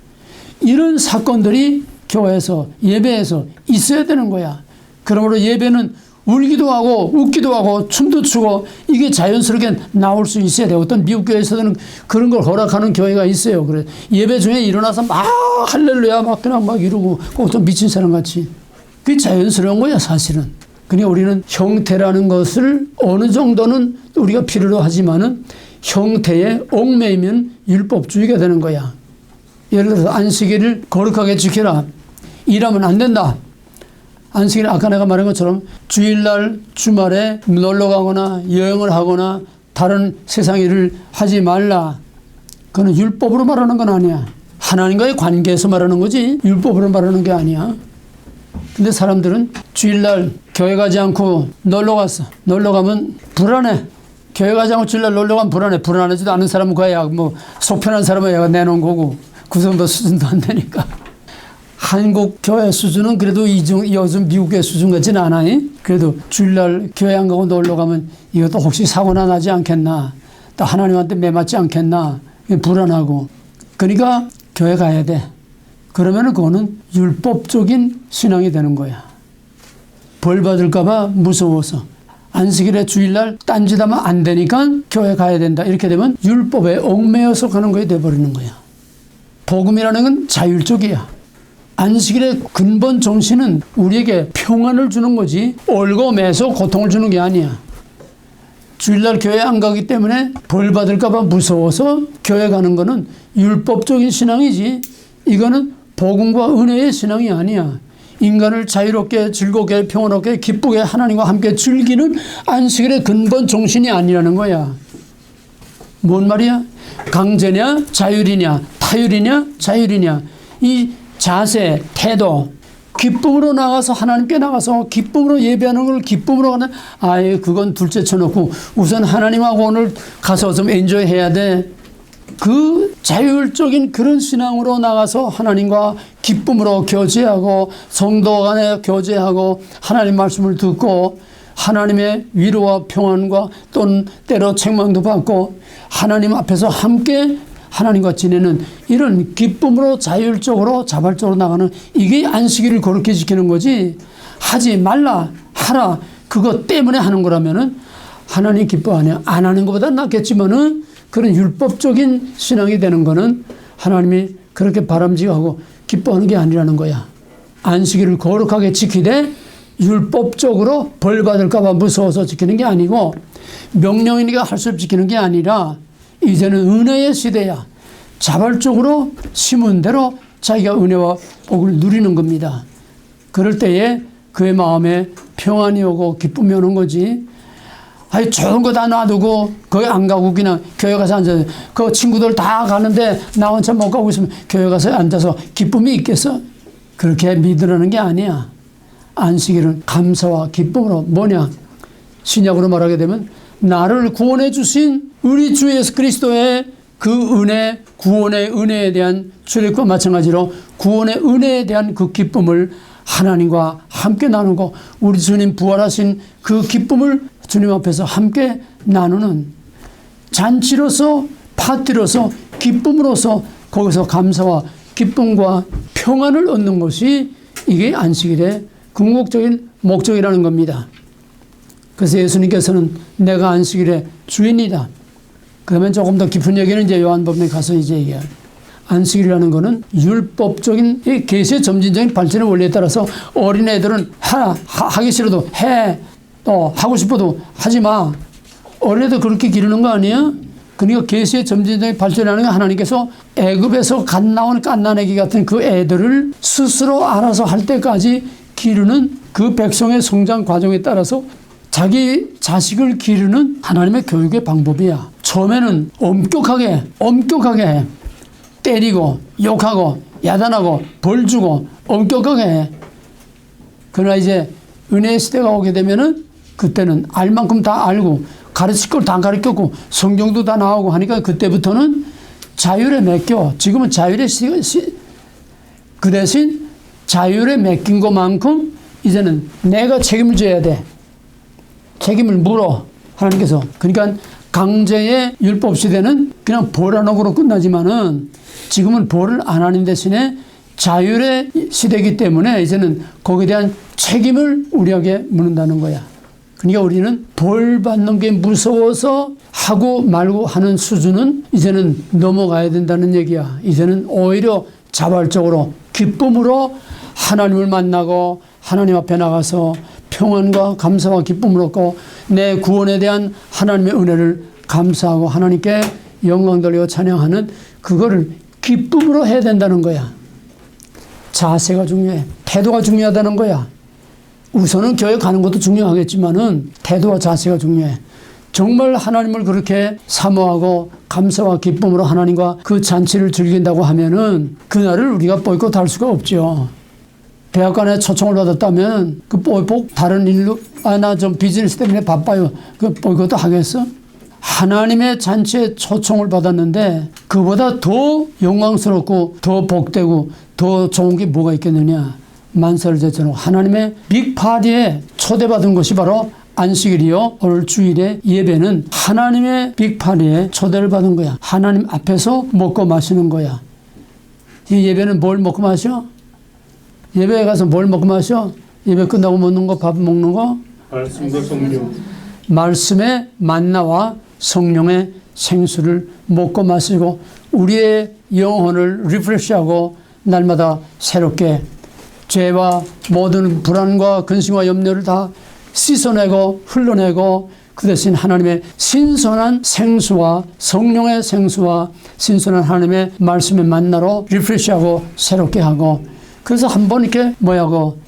이런 사건들이 교회에서 예배에서 있어야 되는 거야. 그러므로 예배는 울기도 하고 웃기도 하고 춤도 추고 이게 자연스럽게 나올 수 있어야 돼. 어떤 미국 교회에서는 그런 걸 허락하는 교회가 있어요. 그래 예배 중에 일어나서 막 할렐루야 막 그냥 막 이러고 꼭 좀 미친 사람 같이. 그게 자연스러운 거야 사실은. 그러니까 우리는 형태라는 것을 어느 정도는 우리가 필요로 하지만은 형태에 얽매이면 율법주의가 되는 거야. 예를 들어서 안식일을 거룩하게 지켜라. 일하면 안 된다. 안식일 아까 내가 말한 것처럼 주일날 주말에 놀러 가거나 여행을 하거나 다른 세상 일을 하지 말라. 그건 율법으로 말하는 건 아니야. 하나님과의 관계에서 말하는 거지 율법으로 말하는 게 아니야. 근데 사람들은 주일날 교회 가지 않고 놀러 갔어. 놀러 가면 불안해. 교회 가지 않고 주일날 놀러 가면 불안해. 불안하지도 않은 사람은 그야 뭐 속편한 사람은 얘가 내놓은 거고 그 정도 수준도 안 되니까. 한국 교회 수준은 그래도 요즘 미국 교회 수준 같지는 않아. 그래도 주일날 교회 안 가고 놀러 가면 이것도 혹시 사고나 나지 않겠나. 또 하나님한테 매맞지 않겠나. 불안하고. 그러니까 교회 가야 돼. 그러면 그거는 율법적인 신앙이 되는 거야. 벌 받을까 봐 무서워서. 안식일에 주일날 딴짓하면 안 되니까 교회 가야 된다. 이렇게 되면 율법에 얽매여서 가는 거에 돼버리는 거야. 복음이라는 건 자율적이야. 안식일의 근본 정신은 우리에게 평안을 주는 거지 올고 매서 고통을 주는 게 아니야. 주일날 교회 안 가기 때문에 벌 받을까 봐 무서워서 교회 가는 거는 율법적인 신앙이지 이거는 복음과 은혜의 신앙이 아니야. 인간을 자유롭게 즐겁게 평안롭게 기쁘게 하나님과 함께 즐기는 안식일의 근본 정신이 아니라는 거야. 뭔 말이야? 강제냐 자율이냐 타율이냐 자율이냐 이 자세, 태도, 기쁨으로 나가서 하나님께 나가서 기쁨으로 예배하는 걸 기쁨으로 가는 아예 그건 둘째 쳐놓고 우선 하나님하고 오늘 가서 좀 엔조이 해야 돼. 그 자율적인 그런 신앙으로 나가서 하나님과 기쁨으로 교제하고 성도 간에 교제하고 하나님 말씀을 듣고 하나님의 위로와 평안과 또는 때로 책망도 받고 하나님 앞에서 함께 하나님과 지내는 이런 기쁨으로 자율적으로 자발적으로 나가는 이게 안식일을 거룩히 지키는 거지 하지 말라 하라 그것 때문에 하는 거라면은 하나님 기뻐 안 하는 것보다 낫겠지만은 그런 율법적인 신앙이 되는 거는 하나님이 그렇게 바람직하고 기뻐하는 게 아니라는 거야. 안식일을 거룩하게 지키되 율법적으로 벌 받을까 봐 무서워서 지키는 게 아니고 명령이니까 할 수 없이 지키는 게 아니라 이제는 은혜의 시대야. 자발적으로 심은 대로 자기가 은혜와 복을 누리는 겁니다. 그럴 때에 그의 마음에 평안이 오고 기쁨이 오는 거지. 아니 좋은 거 다 놔두고 거기 안 가고 그냥 교회 가서 앉아서 그 친구들 다 가는데 나 혼자 못 가고 있으면 교회 가서 앉아서 기쁨이 있겠어? 그렇게 믿으라는 게 아니야. 안식일은 감사와 기쁨으로 뭐냐? 신약으로 말하게 되면 나를 구원해 주신 우리 주 예수 그리스도의 그 은혜, 구원의 은혜에 대한 출애굽과 마찬가지로 구원의 은혜에 대한 그 기쁨을 하나님과 함께 나누고 우리 주님 부활하신 그 기쁨을 주님 앞에서 함께 나누는 잔치로서 파티로서 기쁨으로서 거기서 감사와 기쁨과 평안을 얻는 것이 이게 안식일의 궁극적인 목적이라는 겁니다. 그래서 예수님께서는 내가 안식일의 주인이다. 그러면 조금 더 깊은 얘기는 이제 요한복음에 가서 이제 얘기해요. 안식일이라는 것은 율법적인 계시의 점진적인 발전의 원리에 따라서 어린애들은 하기 싫어도 해, 또 하고 싶어도 하지 마. 어린애들 그렇게 기르는 거 아니야? 그러니까 계시의 점진적인 발전이라는 건 하나님께서 애굽에서 갓 나온 갓난아기 같은 그 애들을 스스로 알아서 할 때까지 기르는 그 백성의 성장 과정에 따라서 자기 자식을 기르는 하나님의 교육의 방법이야. 처음에는 엄격하게 때리고 욕하고 야단하고 벌 주고 엄격하게 해. 그러나 이제 은혜의 시대가 오게 되면은 그때는 알 만큼 다 알고 가르칠 걸 다 가르쳤고 성경도 다 나오고 하니까 그때부터는 자율에 맡겨. 지금은 자율의 그 대신 자율에 맡긴 것만큼 이제는 내가 책임을 져야 돼. 책임을 물어 하나님께서. 그러니까 강제의 율법 시대는 그냥 벌 안 하고로 끝나지만은 지금은 벌을 안 하는 대신에 자율의 시대이기 때문에 이제는 거기에 대한 책임을 우리에게 묻는다는 거야. 그러니까 우리는 벌 받는 게 무서워서 하고 말고 하는 수준은 이제는 넘어가야 된다는 얘기야. 이제는 오히려 자발적으로 기쁨으로 하나님을 만나고 하나님 앞에 나가서 평안과 감사와 기쁨을 얻고 내 구원에 대한 하나님의 은혜를 감사하고 하나님께 영광 돌리고 찬양하는 그거를 기쁨으로 해야 된다는 거야. 자세가 중요해. 태도가 중요하다는 거야. 우선은 교회 가는 것도 중요하겠지만은 태도와 자세가 중요해. 정말 하나님을 그렇게 사모하고 감사와 기쁨으로 하나님과 그 잔치를 즐긴다고 하면은 그날을 우리가 보이콧할 수가 없죠. 백악관에 초청을 받았다면 그 보이콧 다른 일로 나 좀 비즈니스 때문에 바빠요. 그 보이콧도 하겠어? 하나님의 잔치에 초청을 받았는데 그보다 더 영광스럽고 더 복되고 더 좋은 게 뭐가 있겠느냐. 만설제처럼 하나님의 빅파티에 초대받은 것이 바로 안식일이요. 오늘 주일의 예배는 하나님의 빅파티에 초대를 받은 거야. 하나님 앞에서 먹고 마시는 거야. 이 예배는 뭘 먹고 마셔? 예배에 가서 뭘 먹고 마셔? 예배 끝나고 먹는 거, 밥 먹는 거? 말씀과 성령. 말씀의 만나와 성령의 생수를 먹고 마시고 우리의 영혼을 리프레시하고 날마다 새롭게 죄와 모든 불안과 근심과 염려를 다 씻어내고 흘러내고 그 대신 하나님의 신선한 생수와 성령의 생수와 신선한 하나님의 말씀의 만나로 리프레시하고 새롭게 하고 그래서 한번 이렇게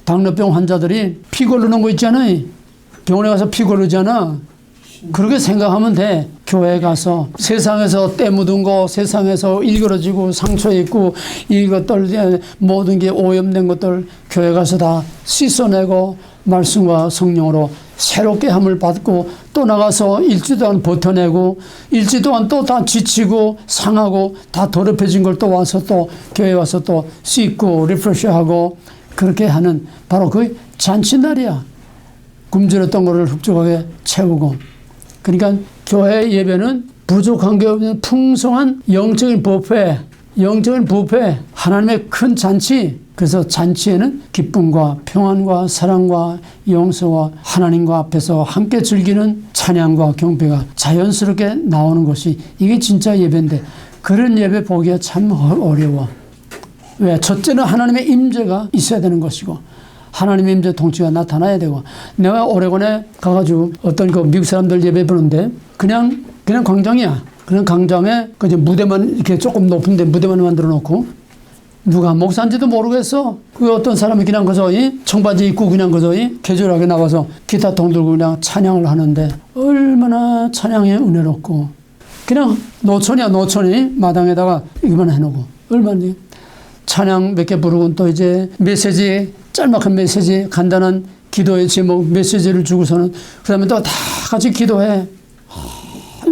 당뇨병 환자들이 피 고르는 거 있잖아요. 병원에 가서 피 고르잖아. 그렇게 생각하면 돼. 교회에 가서 세상에서 때 묻은 거, 세상에서 일그러지고 상처 있고 이것들 모든 게 오염된 것들 교회 가서 다 씻어내고 말씀과 성령으로 새롭게 함을 받고 또 나가서 일주 동안 버텨내고 일주 동안 또 다 지치고 상하고 다 더럽혀진 걸 또 와서 또 교회 와서 또 씻고 리프레시하고 그렇게 하는 바로 그 잔치날이야. 굶주렸던 거를 흡족하게 채우고 그러니까 교회 예배는 부족한 게 없는 풍성한 영적인 뷔페, 하나님의 큰 잔치. 그래서 잔치에는 기쁨과 평안과 사랑과 용서와 하나님과 앞에서 함께 즐기는 찬양과 경배가 자연스럽게 나오는 것이 이게 진짜 예배인데 그런 예배 보기가 참 어려워. 왜? 첫째는 하나님의 임재가 있어야 되는 것이고 하나님의 임재 통치가 나타나야 되고 내가 오레곤에 가가지고 어떤 그 미국 사람들 예배 보는데 그냥 광장이야. 그냥 광장에 그 이제 무대만 이렇게 조금 높은데 무대만 만들어 놓고 누가 목사인지도 모르겠어. 그 어떤 사람이 그냥 그저 청바지 입고 그냥 그저 캐주얼하게 나와서 기타통 들고 그냥 찬양을 하는데 얼마나 찬양에 은혜롭고 그냥 노천이야 노천이 마당에다가 이거만 해놓고 얼마나 찬양 몇 개 부르고 또 이제 메시지 짤막한 메시지 간단한 기도의 제목 메시지를 주고서는 그다음에 또 다 같이 기도해.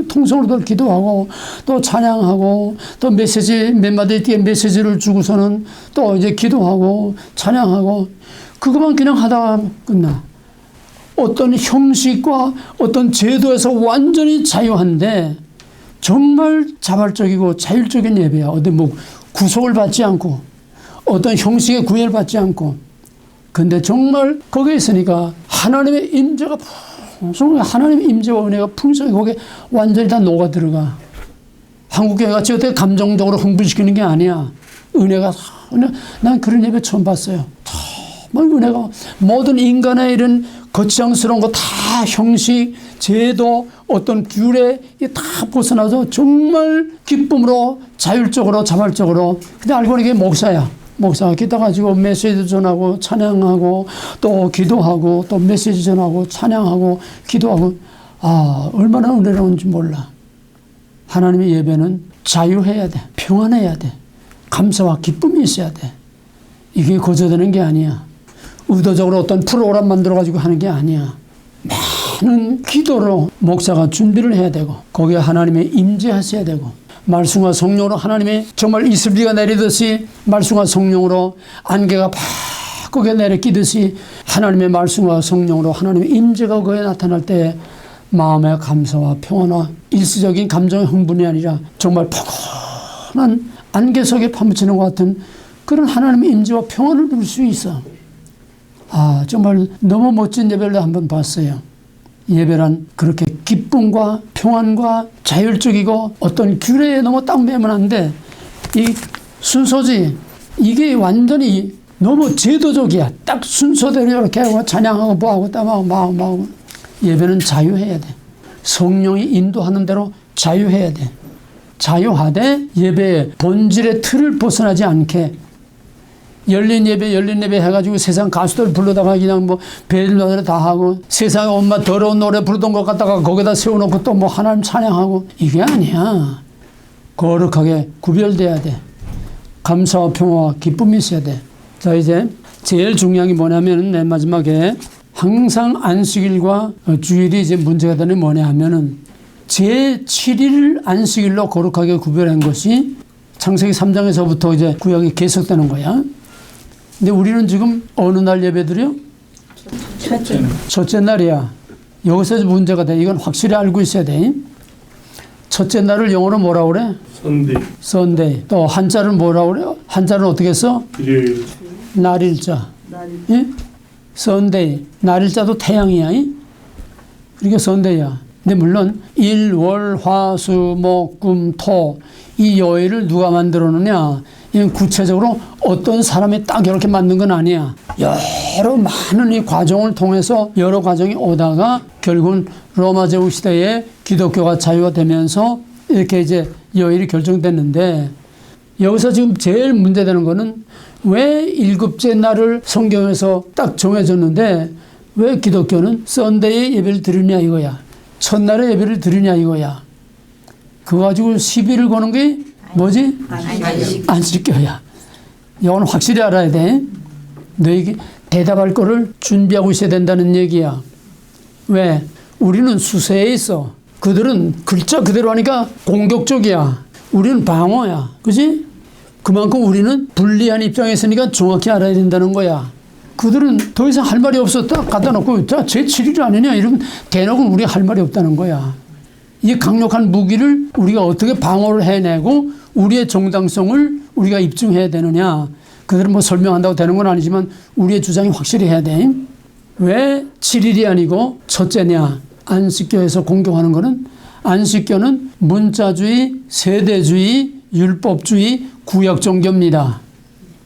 통성으로도 기도하고 또 찬양하고 또 메시지 몇 마디 뒤에 메시지를 주고서는 또 이제 기도하고 찬양하고 그것만 그냥 하다가 끝나. 어떤 형식과 어떤 제도에서 완전히 자유한데 정말 자발적이고 자율적인 예배야. 어디 뭐 구속을 받지 않고 어떤 형식의 구애를 받지 않고 근데 정말 거기에 있으니까 하나님의 임재가 정말 하나님의 임재와 은혜가 풍성히 거기에 완전히 다 녹아 들어가. 한국교회 같이 어떻게 감정적으로 흥분시키는 게 아니야. 은혜가 난 그런 예배 처음 봤어요. 정말 은혜가 모든 인간의 이런 거창스러운 거 다 형식, 제도, 어떤 규례 다 벗어나서 정말 기쁨으로 자율적으로 자발적으로. 근데 알고 보니 이게 목사야. 목사가 기타 가지고 메시지 전하고 찬양하고 또 기도하고 또 메시지 전하고 찬양하고 기도하고 얼마나 은혜로운지 몰라. 하나님의 예배는 자유해야 돼. 평안해야 돼. 감사와 기쁨이 있어야 돼. 이게 거저되는 게 아니야. 의도적으로 어떤 프로그램 만들어가지고 하는 게 아니야. 많은 기도로 목사가 준비를 해야 되고 거기에 하나님의 임재하셔야 되고 말씀과 성령으로 하나님의 정말 이슬비가 내리듯이 말씀과 성령으로 안개가 바꾸게 내리끼듯이 하나님의 말씀과 성령으로 하나님의 임재가 거기에 나타날 때 마음의 감사와 평안과 일시적인 감정의 흥분이 아니라 정말 포근한 안개 속에 파묻히는 것 같은 그런 하나님의 임재와 평안을 누릴 수 있어. 정말 너무 멋진 예배를 한번 봤어요. 예배란 그렇게 기쁨과 평안과 자율적이고 어떤 규례에 너무 딱 매면 안 돼. 이 순서지. 이게 완전히 너무 제도적이야. 딱 순서대로 이렇게 하고 찬양하고 뭐하고 땀하고 마음하고. 예배는 자유해야 돼. 성령이 인도하는 대로 자유해야 돼. 자유하되 예배의 본질의 틀을 벗어나지 않게 열린 예배 해가지고 세상 가수들 불러다가 그냥 뭐 벨 노래 다 하고 세상에 엄마 더러운 노래 부르던 것 갖다가 거기다 세워놓고 또 뭐 하나님 찬양하고 이게 아니야. 거룩하게 구별돼야 돼. 감사와 평화와 기쁨이 있어야 돼. 자, 이제 제일 중요한 게 뭐냐면 맨 마지막에 항상 안식일과 주일이 이제 문제가 되는 게 뭐냐 하면은 제7일 안식일로 거룩하게 구별한 것이 창세기 3장에서부터 이제 구약이 계속되는 거야. 근데 우리는 지금 어느 날 예배드려? 첫째 날이야. 여기서 문제가 돼. 이건 확실히 알고 있어야 돼. 첫째 날을 영어로 뭐라 그래? Sunday. 또 한자를 뭐라 그래? 한자는 어떻게 써? 일요일. 날일자. 예? Sunday. 날일자도 태양이야. 그러니까 Sunday야. 근데 물론 일, 월, 화, 수, 목, 금, 토 이 요일을 누가 만들어 놓냐? 이건 구체적으로 어떤 사람이 딱 이렇게 만든 건 아니야. 여러 많은 이 과정을 통해서 여러 과정이 오다가 결국은 로마 제국 시대에 기독교가 자유가 되면서 이렇게 이제 요일이 결정됐는데 여기서 지금 제일 문제되는 거는 왜 일곱째 날을 성경에서 딱 정해졌는데 왜 기독교는 썬데이 예배를 드리냐 이거야. 첫날에 예배를 드리냐 이거야. 그거 가지고 시비를 거는 게 뭐지? 안식교야. 이건 확실히 알아야 돼. 너에게 대답할 거를 준비하고 있어야 된다는 얘기야. 왜? 우리는 수세에 있어. 그들은 글자 그대로 하니까 공격적이야. 우리는 방어야. 그지? 그만큼 우리는 불리한 입장에 있으니까 정확히 알아야 된다는 거야. 그들은 더 이상 할 말이 없었다. 갖다 놓고 제7일 아니냐 이러면 대놓고 우리가 할 말이 없다는 거야. 이 강력한 무기를 우리가 어떻게 방어를 해내고 우리의 정당성을 우리가 입증해야 되느냐. 그들은 뭐 설명한다고 되는 건 아니지만 우리의 주장이 확실히 해야 돼. 왜 7일이 아니고 첫째냐. 안식교에서 공격하는 거는 안식교는 문자주의, 세대주의, 율법주의, 구약종교입니다.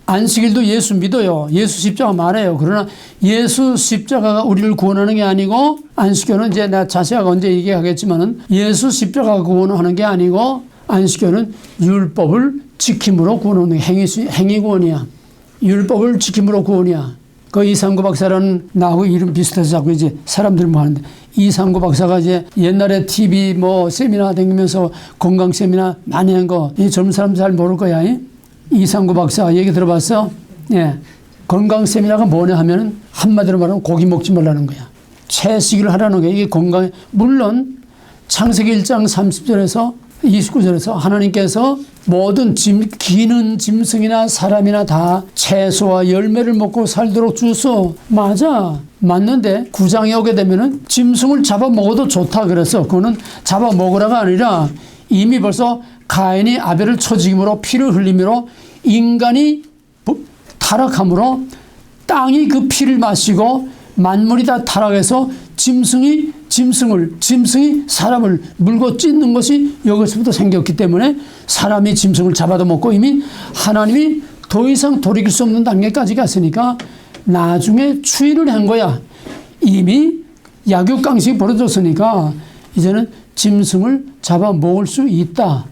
안식일도 예수 믿어요. 예수 십자가 말해요. 그러나 예수 십자가가 우리를 구원하는 게 아니고 안식교는 이제 내가 자세하게 언제 얘기하겠지만은 예수 십자가가 구원하는 게 아니고 안식교는 율법을 지킴으로 구원하는 행위 구원이야. 율법을 지킴으로 구원이야. 그 이상구 박사라는 나하고 이름 비슷해서 자꾸 이제 사람들 뭐 하는데, 이상구 박사가 이제 옛날에 TV 뭐 세미나 다니면서 건강 세미나 많이 한 거, 이 젊은 사람 잘 모를 거야. 이상구 박사 얘기 들어봤어? 예. 건강 세미나가 뭐냐 하면은 한마디로 말하면 고기 먹지 말라는 거야. 채식을 하라는 거야. 이게 건강, 물론 창세기 1장 30절에서 29절에서 하나님께서 모든 기는 짐승이나 사람이나 다 채소와 열매를 먹고 살도록 주소. 맞아. 맞는데 9장에 오게 되면은 짐승을 잡아 먹어도 좋다 그래서 그거는 잡아 먹으라가 아니라 이미 벌써 가인이 아벨을 쳐죽임으로 피를 흘림으로 인간이 타락함으로 땅이 그 피를 마시고 만물이 다 타락해서 짐승이 사람을 물고 찢는 것이 여기서부터 생겼기 때문에 사람이 짐승을 잡아도 먹고 이미 하나님이 더 이상 돌이킬 수 없는 단계까지 갔으니까 나중에 추인을 한 거야. 이미 약육강식이 벌어졌으니까 이제는 짐승을 잡아 먹을 수 있다.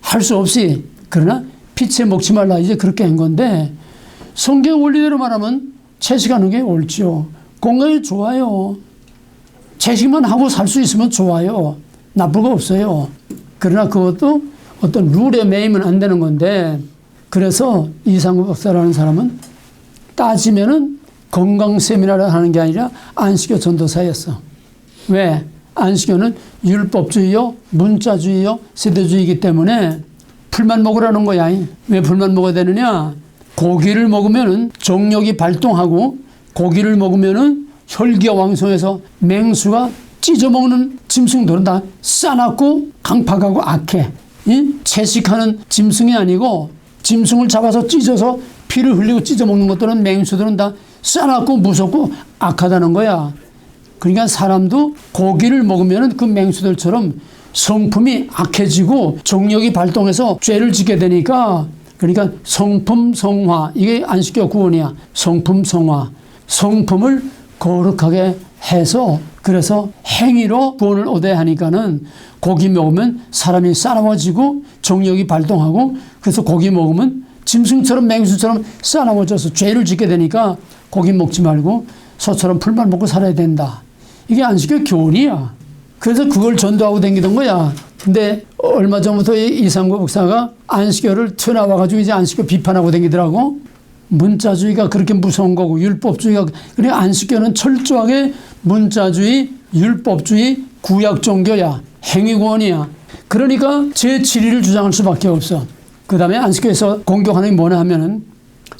할 수 없이. 그러나 피채 먹지 말라. 이제 그렇게 한 건데 성경 원리대로 말하면 채식하는 게 옳죠. 건강에 좋아요. 채식만 하고 살 수 있으면 좋아요. 나쁠 거 없어요. 그러나 그것도 어떤 룰에 매이면 안 되는 건데, 그래서 이상구 박사라는 사람은 따지면은 건강 세미나를 하는 게 아니라 안식교 전도사였어. 왜? 안식교는 율법주의요, 문자주의요, 세대주의이기 때문에 풀만 먹으라는 거야. 왜 풀만 먹어야 되느냐? 고기를 먹으면은 정력이 발동하고 고기를 먹으면은 혈기가 왕성해서 맹수가 찢어먹는 짐승들은 다 싸납고 강팍하고 악해. 채식하는 짐승이 아니고 짐승을 잡아서 찢어서 피를 흘리고 찢어먹는 것들은 맹수들은 다 싸납고 무섭고 악하다는 거야. 그러니까 사람도 고기를 먹으면 그 맹수들처럼 성품이 악해지고 정력이 발동해서 죄를 짓게 되니까, 그러니까 성품 성화, 이게 안식교 구원이야. 성품 성화, 성품을 거룩하게 해서 그래서 행위로 구원을 얻어야 하니까는 고기 먹으면 사람이 싸나워지고 정력이 발동하고, 그래서 고기 먹으면 짐승처럼 맹수처럼 싸나워져서 죄를 짓게 되니까 고기 먹지 말고 소처럼 풀만 먹고 살아야 된다. 이게 안식교 교훈이야. 그래서 그걸 전도하고 다니던 거야. 근데 얼마 전부터 이상구 목사가 안식교를 튀어나와가지고 이제 안식교 비판하고 다니더라고. 문자주의가 그렇게 무서운 거고 율법주의가, 그래 안식교는 철저하게 문자주의, 율법주의, 구약 종교야. 행위구원이야. 그러니까 제7일을 주장할 수밖에 없어. 그 다음에 안식교에서 공격하는 게 뭐냐 하면은,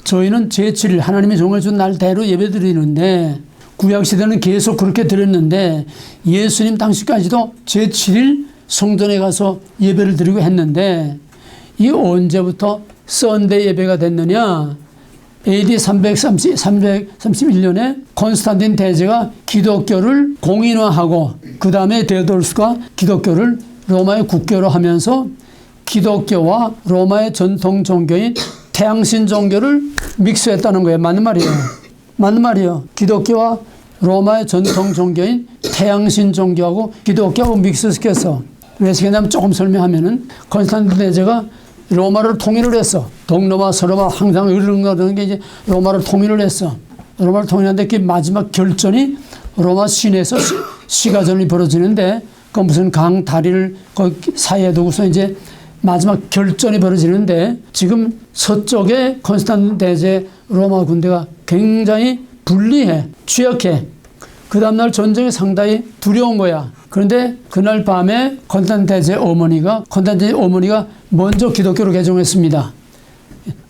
저희는 제7일 하나님이 정해준 날대로 예배드리는데, 구약시대는 계속 그렇게 드렸는데 예수님 당시까지도 제7일 성전에 가서 예배를 드리고 했는데, 이 언제부터 썬데이 예배가 됐느냐? AD 331년에 콘스탄틴 대제가 기독교를 공인화하고, 그 다음에 데오도루스가 기독교를 로마의 국교로 하면서 기독교와 로마의 전통 종교인 태양신 종교를 믹스했다는 거예요. 맞는 말이에요. 맞는 말이에요. 기독교와 로마의 전통 종교인 태양신 종교하고 기독교하고 믹스시켰어. 왜 시켰냐면 조금 설명하면은 콘스탄틴 대제가 로마를 통일을 했어. 동로마, 서로마 항상 으르렁거리는 게 이제 로마를 통일을 했어. 로마를 통일하는데 그 마지막 결전이 로마 시내에서 시가전이 벌어지는데, 그 무슨 강 다리를 그 사이에 두고서 이제 마지막 결전이 벌어지는데, 지금 서쪽에 콘스탄틴 대제 로마 군대가 굉장히 불리해, 취약해. 그 다음날 전쟁이 상당히 두려운 거야. 그런데 그날 밤에 콘스탄틴 대제 어머니가 먼저 기독교로 개종했습니다.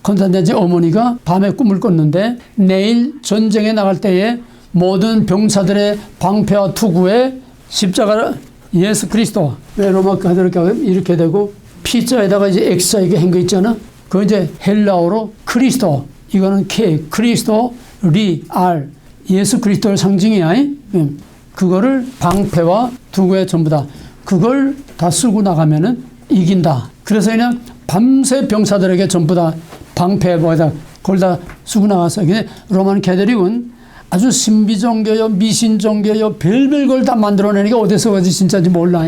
콘스탄틴 대제 어머니가 밤에 꿈을 꿨는데, 내일 전쟁에 나갈 때에 모든 병사들의 방패와 투구에 십자가 예수 그리스도, 왜 로마 가톨릭가 이렇게 되고 P자에다가 이제 X자 이게 한 거 있잖아. 그거 이제 헬라어로 크리스토, 이거는 K, 크리스토, 리, R, 예수 그리스도의 상징이야. 그거를 방패와 두구에 전부 다 그걸 다 쓰고 나가면은 이긴다. 그래서 그냥 밤새 병사들에게 전부 다 방패 뭐에다 그걸 다 쓰고 나가서, 로마는 가톨릭은 아주 신비 종교요, 미신 종교요, 별별 걸 다 만들어내니까 어디서 어디 진짜인지 몰라.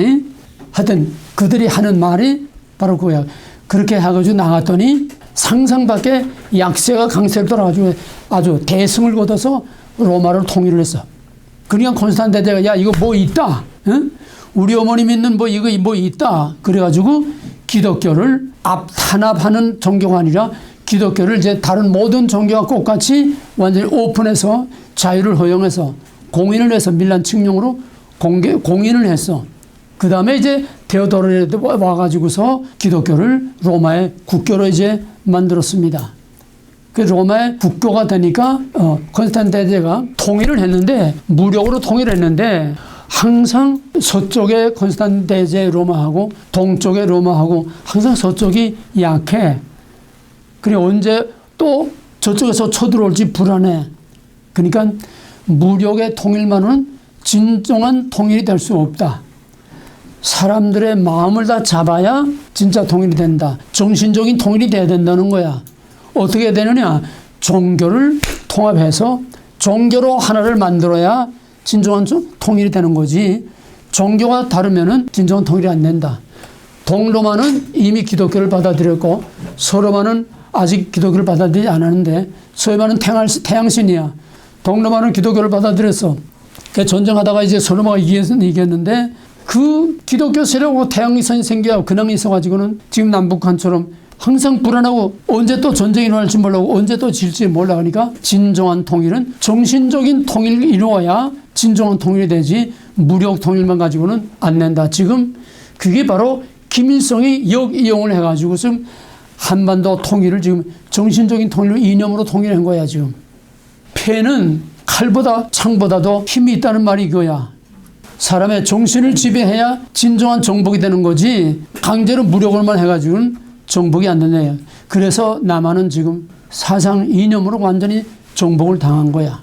하여튼 그들이 하는 말이 바로 그거야. 그렇게 해가지고 나갔더니 상상 밖에 약세가 강세를 돌아가지고 아주 대승을 거둬서 로마를 통일을 했어. 그러니까 콘스탄틴 대제가 야 이거 뭐 있다. 응? 우리 어머니 믿는 뭐 이거 뭐 있다. 그래가지고 기독교를 탄압하는 종교가 아니라 기독교를 이제 다른 모든 종교와 똑같이 완전히 오픈해서 자유를 허용해서 공인을 해서 밀란 칙령으로 공인을 했어. 그 다음에 이제 데오도르에 와가지고서 기독교를 로마의 국교로 이제 만들었습니다. 그 로마의 국교가 되니까 콘스탄틴 대제가 통일을 했는데 무력으로 통일했는데 항상 서쪽에 콘스탄틴 대제 로마하고 동쪽에 로마하고 항상 서쪽이 약해. 그래 언제 또 저쪽에서 쳐들어올지 불안해. 그러니까 무력의 통일만은 진정한 통일이 될 수 없다. 사람들의 마음을 다 잡아야 진짜 통일이 된다. 정신적인 통일이 돼야 된다는 거야. 어떻게 되느냐? 종교를 통합해서 종교로 하나를 만들어야 진정한 통일이 되는 거지. 종교가 다르면은 진정한 통일이 안 된다. 동로마는 이미 기독교를 받아들였고 서로마는 아직 기독교를 받아들이지 않았는데 서로마는 태양신이야. 동로마는 기독교를 받아들였어. 전쟁하다가 이제 서로마가 이겼는데 그 기독교 세력하고 태양선이 생겨야 근황이 있어가지고는 지금 남북한처럼 항상 불안하고 언제 또 전쟁이 일어날지 몰라고 언제 또 질지 몰라. 그러니까 진정한 통일은 정신적인 통일을 이루어야 진정한 통일이 되지 무력 통일만 가지고는 안 된다. 지금 그게 바로 김일성이 역이용을 해가지고 지금 한반도 통일을 지금 정신적인 통일로 이념으로 통일한 거야. 지금 패는 칼보다 창보다도 힘이 있다는 말이 이거야. 사람의 정신을 지배해야 진정한 정복이 되는 거지 강제로 무력을만 해가지고는 정복이 안 된다. 그래서 남한은 지금 사상 이념으로 완전히 정복을 당한 거야.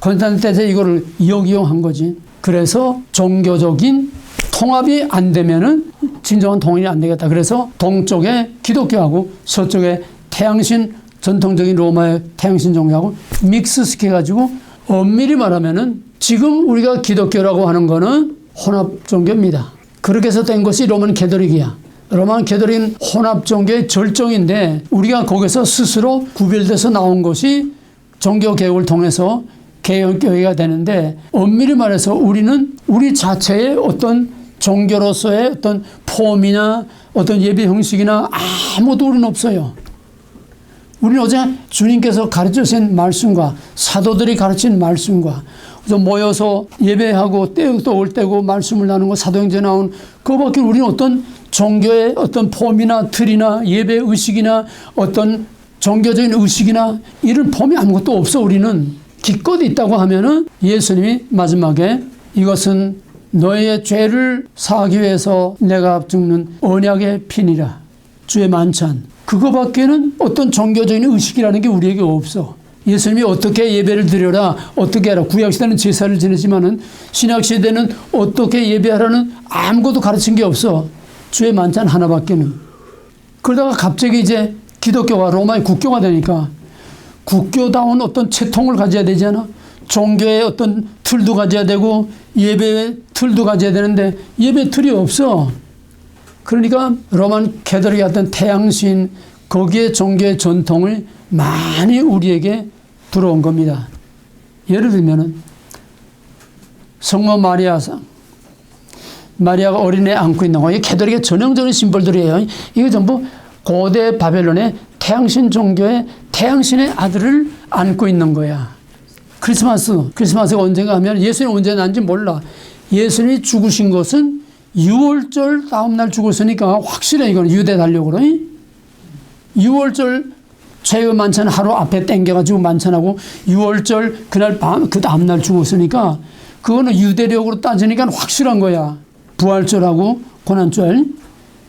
콘스탄틴 대제 이거를 역이용한 거지. 그래서 종교적인 통합이 안 되면은 진정한 통일이 안 되겠다. 그래서 동쪽에 기독교하고 서쪽에 태양신 전통적인 로마의 태양신 종교하고 믹스시켜가지고 엄밀히 말하면은 지금 우리가 기독교라고 하는 거는 혼합 종교입니다. 그렇게 해서 된 것이 로만 캐톨릭이야. 로만 캐톨릭은 혼합 종교의 절정인데 우리가 거기서 스스로 구별돼서 나온 것이 종교 개혁을 통해서 개혁교회가 되는데 엄밀히 말해서 우리는 우리 자체의 어떤 종교로서의 어떤 폼이나 어떤 예배 형식이나 아무도 우리는 없어요. 우리는 어제 주님께서 가르쳐 주신 말씀과 사도들이 가르친 말씀과 모여서 예배하고 때도 올 때고 말씀을 나누는 거 사도행전에 나온 그거밖에 우리는 어떤 종교의 어떤 폼이나 틀이나 예배 의식이나 어떤 종교적인 의식이나 이런 폼이 아무것도 없어. 우리는 기껏 있다고 하면은 예수님이 마지막에 이것은 너의 죄를 사하기 위해서 내가 죽는 언약의 피니라. 주의 만찬. 그거밖에는 어떤 종교적인 의식이라는 게 우리에게 없어. 예수님이 어떻게 예배를 드려라, 어떻게 하라. 구약시대는 제사를 지내지만은 신약시대는 어떻게 예배하라는 아무것도 가르친 게 없어. 주의 만찬 하나밖에는. 그러다가 갑자기 이제 기독교가 로마의 국교가 되니까 국교다운 어떤 채통을 가져야 되잖아. 종교의 어떤 틀도 가져야 되고 예배의 틀도 가져야 되는데 예배 틀이 없어. 그러니까 로만 캐톨릭의 어떤 태양신 거기에 종교의 전통을 많이 우리에게 들어온 겁니다. 예를 들면은 성모 마리아상, 마리아가 어린애 안고 있는 거, 이게 캐톨릭의 전형적인 심볼들이에요. 이게 전부 고대 바벨론의 태양신 종교의 태양신의 아들을 안고 있는 거야. 크리스마스가 언젠가 하면 예수님이 언제 난지 몰라. 예수님이 죽으신 것은 6월절 다음날 죽었으니까 확실해. 이건 유대 달력으로. 6월절 최후 만찬 하루 앞에 땡겨가지고 만찬하고 6월절 그날 밤 그 다음날 죽었으니까 그거는 유대력으로 따지니까 확실한 거야. 부활절하고 고난절.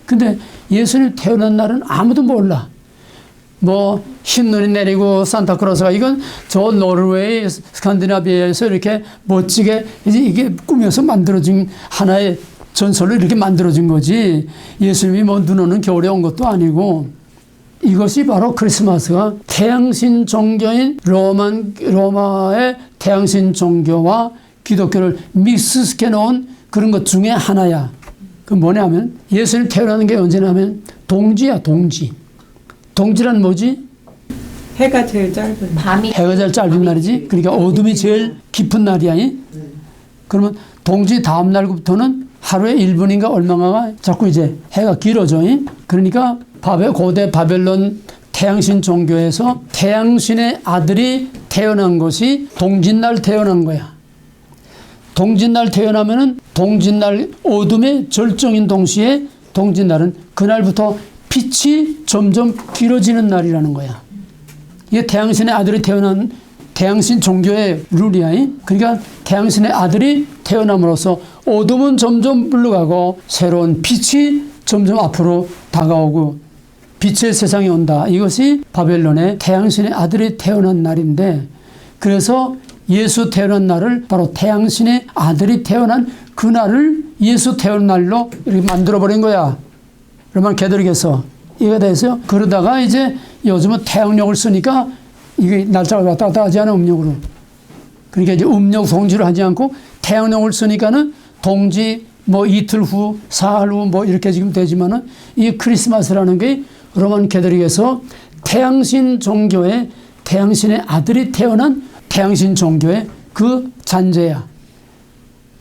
근데 예수님 태어난 날은 아무도 몰라. 뭐 흰눈이 내리고 산타크로스가 이건 저 노르웨이 스칸디나비아에서 이렇게 멋지게 이게 꾸며서 만들어진 하나의 전설로 이렇게 만들어진 거지. 예수님이 뭐 눈 오는 겨울에 온 것도 아니고. 이것이 바로 크리스마스가 태양신 종교인 로마의 태양신 종교와 기독교를 믹스시켜 놓은 그런 것 중에 하나야. 그 뭐냐면 예수님 태어나는 게 언제냐면 동지야, 동지. 동지란 뭐지? 해가 제일 짧은 밤이 해가 제일 짧은 날이지. 그러니까 어둠이 제일 깊은 날이야. 그러면 동지 다음 날부터는 하루에 1분인가 얼마가 자꾸 이제 해가 길어져. 그러니까 고대 바벨론 태양신 종교에서 태양신의 아들이 태어난 것이 동짓날 태어난 거야. 동짓날 태어나면은 동짓날 어둠의 절정인 동시에 동짓날은 그날부터 빛이 점점 길어지는 날이라는 거야. 이게 태양신의 아들이 태어난 태양신 종교의 룰이야. 그러니까 태양신의 아들이 태어남으로써 어둠은 점점 물러가고 새로운 빛이 점점 앞으로 다가오고 빛의 세상이 온다. 이것이 바벨론의 태양신의 아들이 태어난 날인데, 그래서 예수 태어난 날을 바로 태양신의 아들이 태어난 그 날을 예수 태어난 날로 이렇게 만들어버린 거야. 그러면 개들이겠어. 이해가 됐어요? 그러다가 이제 요즘은 태양력을 쓰니까 이게 날짜가 왔다 갔다 하지 않아, 음력으로. 그러니까 이제 음력 동지를 하지 않고 태양력을 쓰니까는 동지 뭐 이틀 후, 사흘 후 뭐 이렇게 지금 되지만은 이 크리스마스라는 게 로만 캐톨릭에서 태양신 종교의 태양신의 아들이 태어난 태양신 종교의 그 잔재야.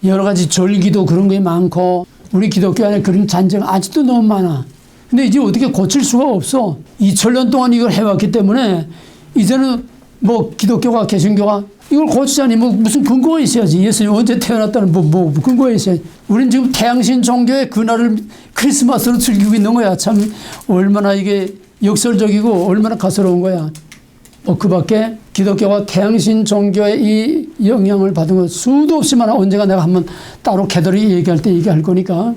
여러 가지 절기도 그런 게 많고 우리 기독교 안에 그런 잔재가 아직도 너무 많아. 근데 이제 어떻게 고칠 수가 없어. 2000년 동안 이걸 해왔기 때문에 이제는 뭐 기독교가 개신교가 이걸 고치자니 뭐 무슨 근거가 있어야지. 예수님 언제 태어났다는 뭐 근거가 있어야지. 우린 지금 태양신 종교의 그날을 크리스마스로 즐기고 있는 거야. 참 얼마나 이게 역설적이고 얼마나 가스로운 거야. 뭐 그 밖에 기독교가 태양신 종교의 이 영향을 받은 거 수도 없이 많아. 언제가 내가 한번 따로 개들이 얘기할 때 얘기할 거니까.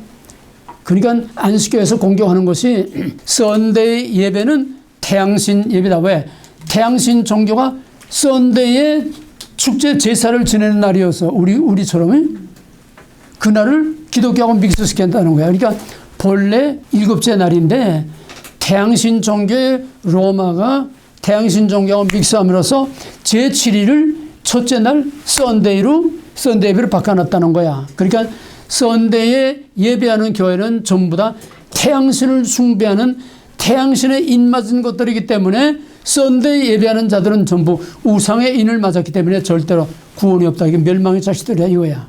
그러니까 안식교에서 공경하는 것이 썬데이 예배는 태양신 예배다. 왜? 태양신 종교가 썬데이에 축제 제사를 지내는 날이어서 우리처럼 그날을 기독교하고 믹스시킨다는 거야. 그러니까 본래 7째 날인데 태양신 종교의 로마가 태양신 종교하고 믹스함으로써 제7일을 첫째 날 썬데이로 썬데이를 바꿔놨다는 거야. 그러니까 썬데이에 예배하는 교회는 전부 다 태양신을 숭배하는 태양신에 인맞은 것들이기 때문에 썬데이 예배하는 자들은 전부 우상의 인을 맞았기 때문에 절대로 구원이 없다. 이게 멸망의 자식들이야 이거야.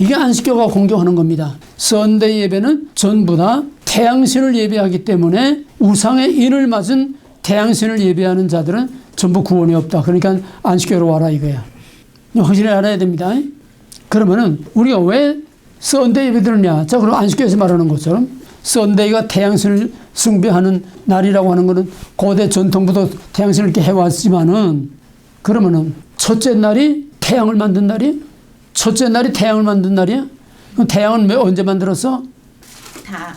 이게 안식교가 공경하는 겁니다. 썬데이 예배는 전부 다 태양신을 예배하기 때문에 우상의 인을 맞은 태양신을 예배하는 자들은 전부 구원이 없다. 그러니까 안식교로 와라 이거야. 확실히 알아야 됩니다. 그러면은 우리가 왜 썬데이 예배 드느냐? 자, 그럼 안식교에서 말하는 것처럼 썬데이가 태양신을 숭배하는 날이라고 하는 것은 고대 전통부터 태양신을 이렇게 해왔지만은, 그러면은 첫째 날이 태양을 만든 날이야? 첫째 날이 태양을 만든 날이야? 그럼 태양은 언제 만들었어? 다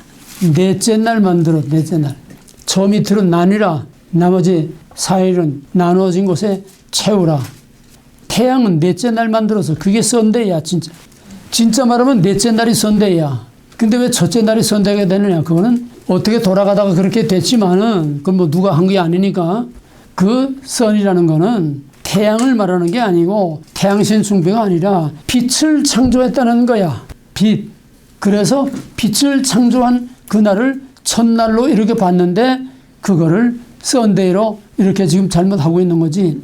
넷째 날 만들어. 넷째 날. 저 밑으로 나뉘라. 나머지 4일은 나누어진 곳에 채우라. 태양은 넷째 날 만들어서 그게 썬데이야. 진짜 말하면 넷째 날이 썬데이야. 근데 왜 첫째 날이 썬데이가 되느냐? 그거는 어떻게 돌아가다가 그렇게 됐지만은 그건 뭐 누가 한 게 아니니까. 그 선이라는 거는 태양을 말하는 게 아니고 태양신 숭배가 아니라 빛을 창조했다는 거야. 빛. 그래서 빛을 창조한 그날을 첫날로 이렇게 봤는데 그거를 썬데이로 이렇게 지금 잘못하고 있는 거지.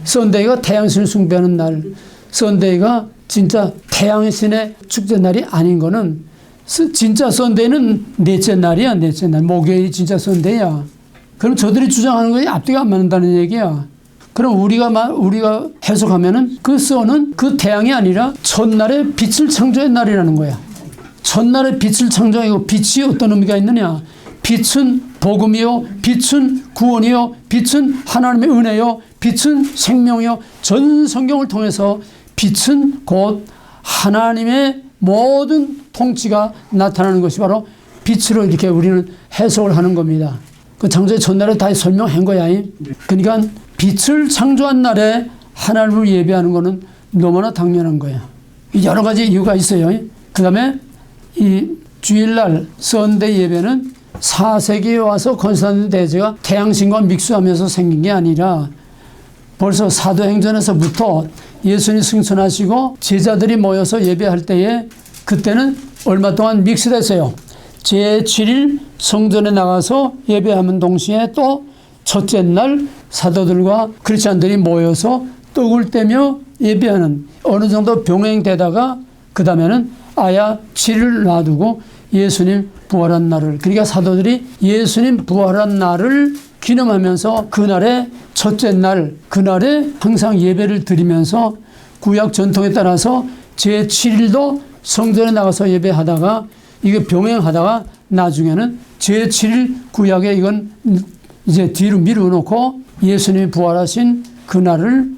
썬데이가 태양신을 숭배하는 날, 썬데이가 진짜 태양신의 축제날이 아닌 거는 진짜 썬데이는 넷째 날이야. 넷째 날. 목요일이 진짜 썬데이야. 그럼 저들이 주장하는 거에 앞뒤가 안 맞는다는 얘기야. 그럼 우리가 해석하면은 그 선은 그 태양이 아니라 첫날에 빛을 창조한 날이라는 거야. 첫날에 빛을 창조하고 빛이 어떤 의미가 있느냐? 빛은 복음이요, 빛은 구원이요, 빛은 하나님의 은혜요, 빛은 생명이요. 전 성경을 통해서 빛은 곧 하나님의 모든 통치가 나타나는 것이 바로 빛으로 이렇게 우리는 해석을 하는 겁니다. 그 창조의 첫날에 다 설명한 거야. 그러니까 빛을 창조한 날에 하나님을 예배하는 것은 너무나 당연한 거야. 여러 가지 이유가 있어요. 그 다음에 이 주일날 썬데이 예배는 4세기에 와서 건스탄틴 대제가 태양신과 믹스하면서 생긴 게 아니라 벌써 사도행전에서부터 예수님 승천하시고 제자들이 모여서 예배할 때에 그때는 얼마 동안 믹스됐어요. 제7일 성전에 나가서 예배하는 동시에 또 첫째 날 사도들과 크리스찬들이 모여서 떡을 떼며 예배하는, 어느 정도 병행되다가 그 다음에는 아야 7일 놔두고 예수님 부활한 날을, 그러니까 사도들이 예수님 부활한 날을 기념하면서 그날의 첫째 날, 그날에 항상 예배를 드리면서 구약 전통에 따라서 제7일도 성전에 나가서 예배하다가 이게 병행하다가 나중에는 제7일 구약에 이건 이제 뒤로 미루어놓고 예수님이 부활하신 그날을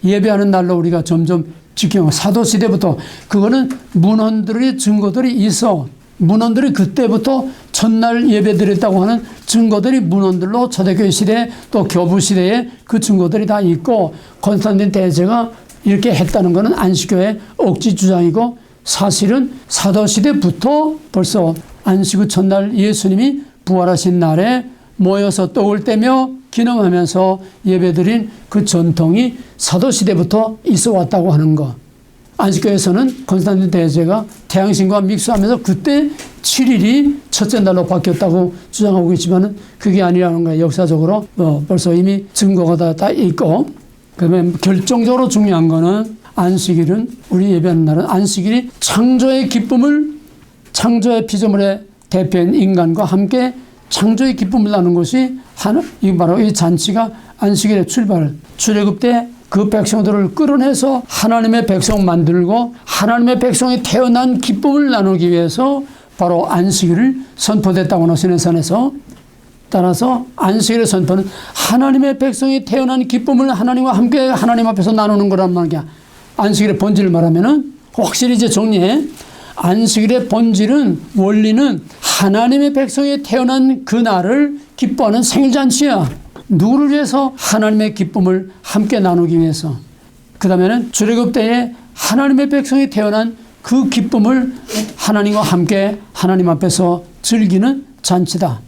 예배하는 날로 우리가 점점 지키고, 사도시대부터 그거는 문헌들의 증거들이 있어. 문헌들이 그때부터 첫날 예배드렸다고 하는 증거들이 문헌들로 초대교회 시대 또 교부 시대에 그 증거들이 다 있고, 콘스탄틴 대제가 이렇게 했다는 것은 안식교의 억지 주장이고, 사실은 사도시대부터 벌써 안식 후 첫날 예수님이 부활하신 날에 모여서 떡을 떼며 기념하면서 예배드린 그 전통이 사도시대부터 있어 왔다고 하는 것. 안식교에서는 콘스탄틴 대제가 태양신과 믹스하면서 그때 7일이 첫째 날로 바뀌었다고 주장하고 있지만 그게 아니라는 거예요. 역사적으로 벌써 이미 증거가 다 있고, 그다음에 결정적으로 중요한 거는 안식일은, 우리 예배하는 날은 안식일이 창조의 기쁨을, 창조의 피조물의 대표인 인간과 함께 창조의 기쁨을 나누는 것이 이 바로 이 잔치가 안식일의 출애굽 때 그 백성들을 끌어내서 하나님의 백성 만들고 하나님의 백성이 태어난 기쁨을 나누기 위해서 바로 안식일을 선포됐다고 하는 시내산에서. 따라서 안식일의 선포는 하나님의 백성이 태어난 기쁨을 하나님과 함께 하나님 앞에서 나누는 거란 말이야. 안식일의 본질을 말하면은 확실히 이제 정리해. 안식일의 본질은, 원리는 하나님의 백성이 태어난 그날을 기뻐하는 생일잔치야. 누구를 위해서? 하나님의 기쁨을 함께 나누기 위해서. 그 다음에는 출애굽 때에 하나님의 백성이 태어난 그 기쁨을 하나님과 함께 하나님 앞에서 즐기는 잔치다.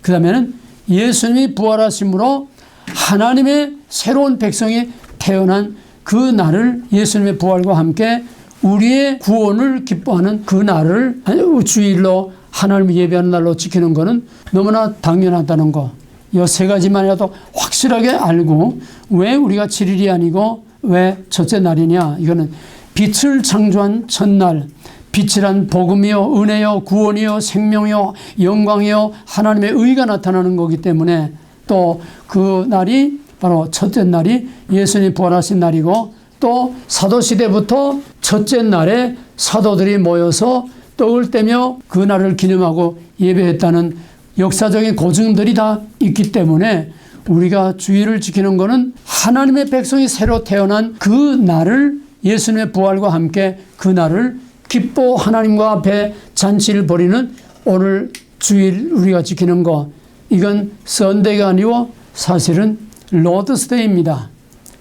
그 다음에는 예수님이 부활하심으로 하나님의 새로운 백성이 태어난 그 날을, 예수님의 부활과 함께 우리의 구원을 기뻐하는 그 날을 주일로 하나님을 예배하는 날로 지키는 것은 너무나 당연하다는 거. 이 세 가지만이라도 확실하게 알고, 왜 우리가 7일이 아니고 왜 첫째 날이냐. 이거는 빛을 창조한 첫날, 빛이란 복음이요, 은혜요, 구원이요, 생명이요, 영광이요, 하나님의 의가 나타나는 거기 때문에, 또 그 날이 바로 첫째 날이 예수님이 부활하신 날이고, 또 사도시대부터 첫째 날에 사도들이 모여서 떡을 떼며 그 날을 기념하고 예배했다는 역사적인 고증들이 다 있기 때문에 우리가 주일을 지키는 것은 하나님의 백성이 새로 태어난 그 날을, 예수님의 부활과 함께 그 날을 기뻐 하나님과 앞에 잔치를 벌이는 오늘 주일 우리가 지키는 것, 이건 선데이가 아니고 사실은 로드스데이입니다.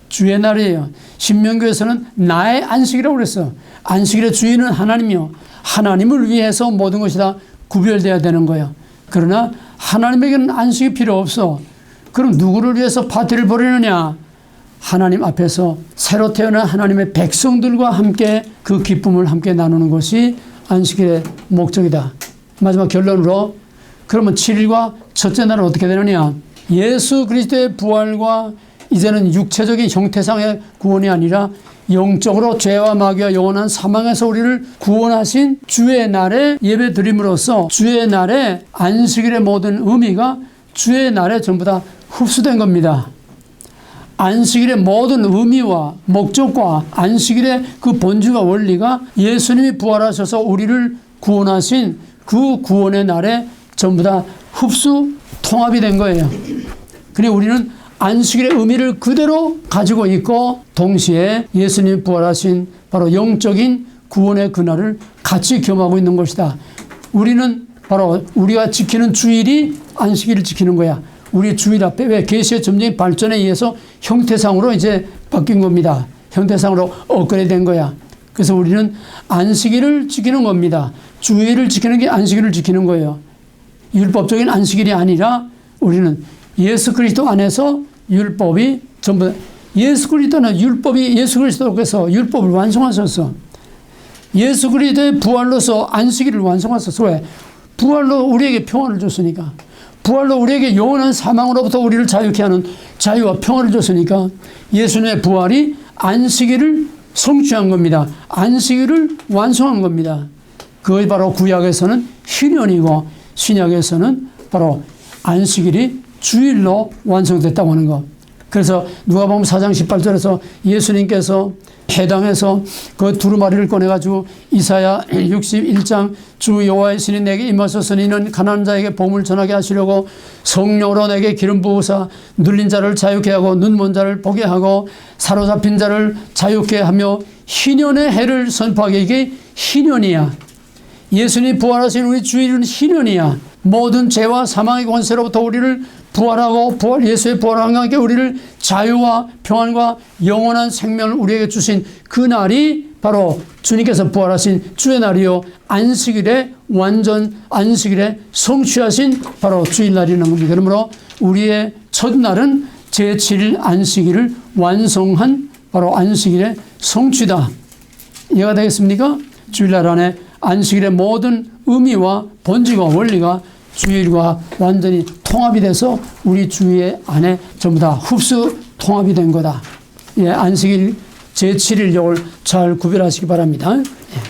주의 날이에요. 신명교에서는 나의 안식이라고 그랬어. 안식일의 주인은 하나님이요, 하나님을 위해서 모든 것이 다 구별돼야 되는 거예요. 그러나 하나님에게는 안식이 필요 없어. 그럼 누구를 위해서 파티를 벌이느냐? 하나님 앞에서 새로 태어난 하나님의 백성들과 함께 그 기쁨을 함께 나누는 것이 안식일의 목적이다. 마지막 결론으로, 그러면 7일과 첫째 날은 어떻게 되느냐? 예수 그리스도의 부활과 이제는 육체적인 형태상의 구원이 아니라 영적으로 죄와 마귀와 영원한 사망에서 우리를 구원하신 주의 날에 예배 드림으로써 주의 날에 안식일의 모든 의미가 주의 날에 전부 다 흡수된 겁니다. 안식일의 모든 의미와 목적과 안식일의 그 본질과 원리가 예수님이 부활하셔서 우리를 구원하신 그 구원의 날에 전부 다 흡수 통합이 된 거예요. 그래 우리는 안식일의 의미를 그대로 가지고 있고, 동시에 예수님이 부활하신 바로 영적인 구원의 그날을 같이 겸하고 있는 것이다. 우리는 바로 우리가 지키는 주일이 안식일을 지키는 거야. 우리 주일 앞에 왜 계시의 점적인 발전에 의해서 형태상으로 이제 바뀐 겁니다. 형태상으로 업그레이드 된 거야. 그래서 우리는 안식일을 지키는 겁니다. 주일을 지키는 게 안식일을 지키는 거예요. 율법적인 안식일이 아니라 우리는 예수 그리스도 안에서 율법이 전부, 예수 그리스도는 율법이, 예수 그리스도께서 율법을 완성하셨어. 예수 그리스도의 부활로서 안식일을 완성하소서. 왜? 부활로 우리에게 평안을 줬으니까. 부활로 우리에게 영원한 사망으로부터 우리를 자유케 하는 자유와 평안을 줬으니까 예수님의 부활이 안식일을 성취한 겁니다. 안식일을 완성한 겁니다. 그것이 바로 구약에서는 희년이고 신약에서는 바로 안식일이 주일로 완성됐다고 하는 것. 그래서 누가복음 4장 18절에서 예수님께서 회당에서 그 두루마리를 꺼내가지고 이사야 61장 주 여호와의 신이 내게 임하소서 이는 가난한 자에게 복음을 전하게 하시려고 성령으로 내게 기름 부으사 눌린 자를 자유케 하고 눈먼 자를 보게 하고 사로잡힌 자를 자유케 하며 희년의 해를 선포하게. 이게 희년이야. 예수님이 부활하신 우리 주일은 희년이야. 모든 죄와 사망의 권세로부터 우리를 부활하고 예수의 부활과 함께 우리를 자유와 평안과 영원한 생명을 우리에게 주신 그 날이 바로 주님께서 부활하신 주의 날이요 안식일에 완전 안식일에 성취하신 바로 주일날이라는 겁니다. 그러므로 우리의 첫날은 제7일 안식일을 완성한 바로 안식일의 성취다. 이해가 되겠습니까? 주일날 안에 안식일의 모든 의미와 본질과 원리가 주일과 완전히 통합이 돼서 우리 주일 안에 전부 다 흡수 통합이 된 거다. 예, 안식일 제7일 요걸 잘 구별하시기 바랍니다. 예.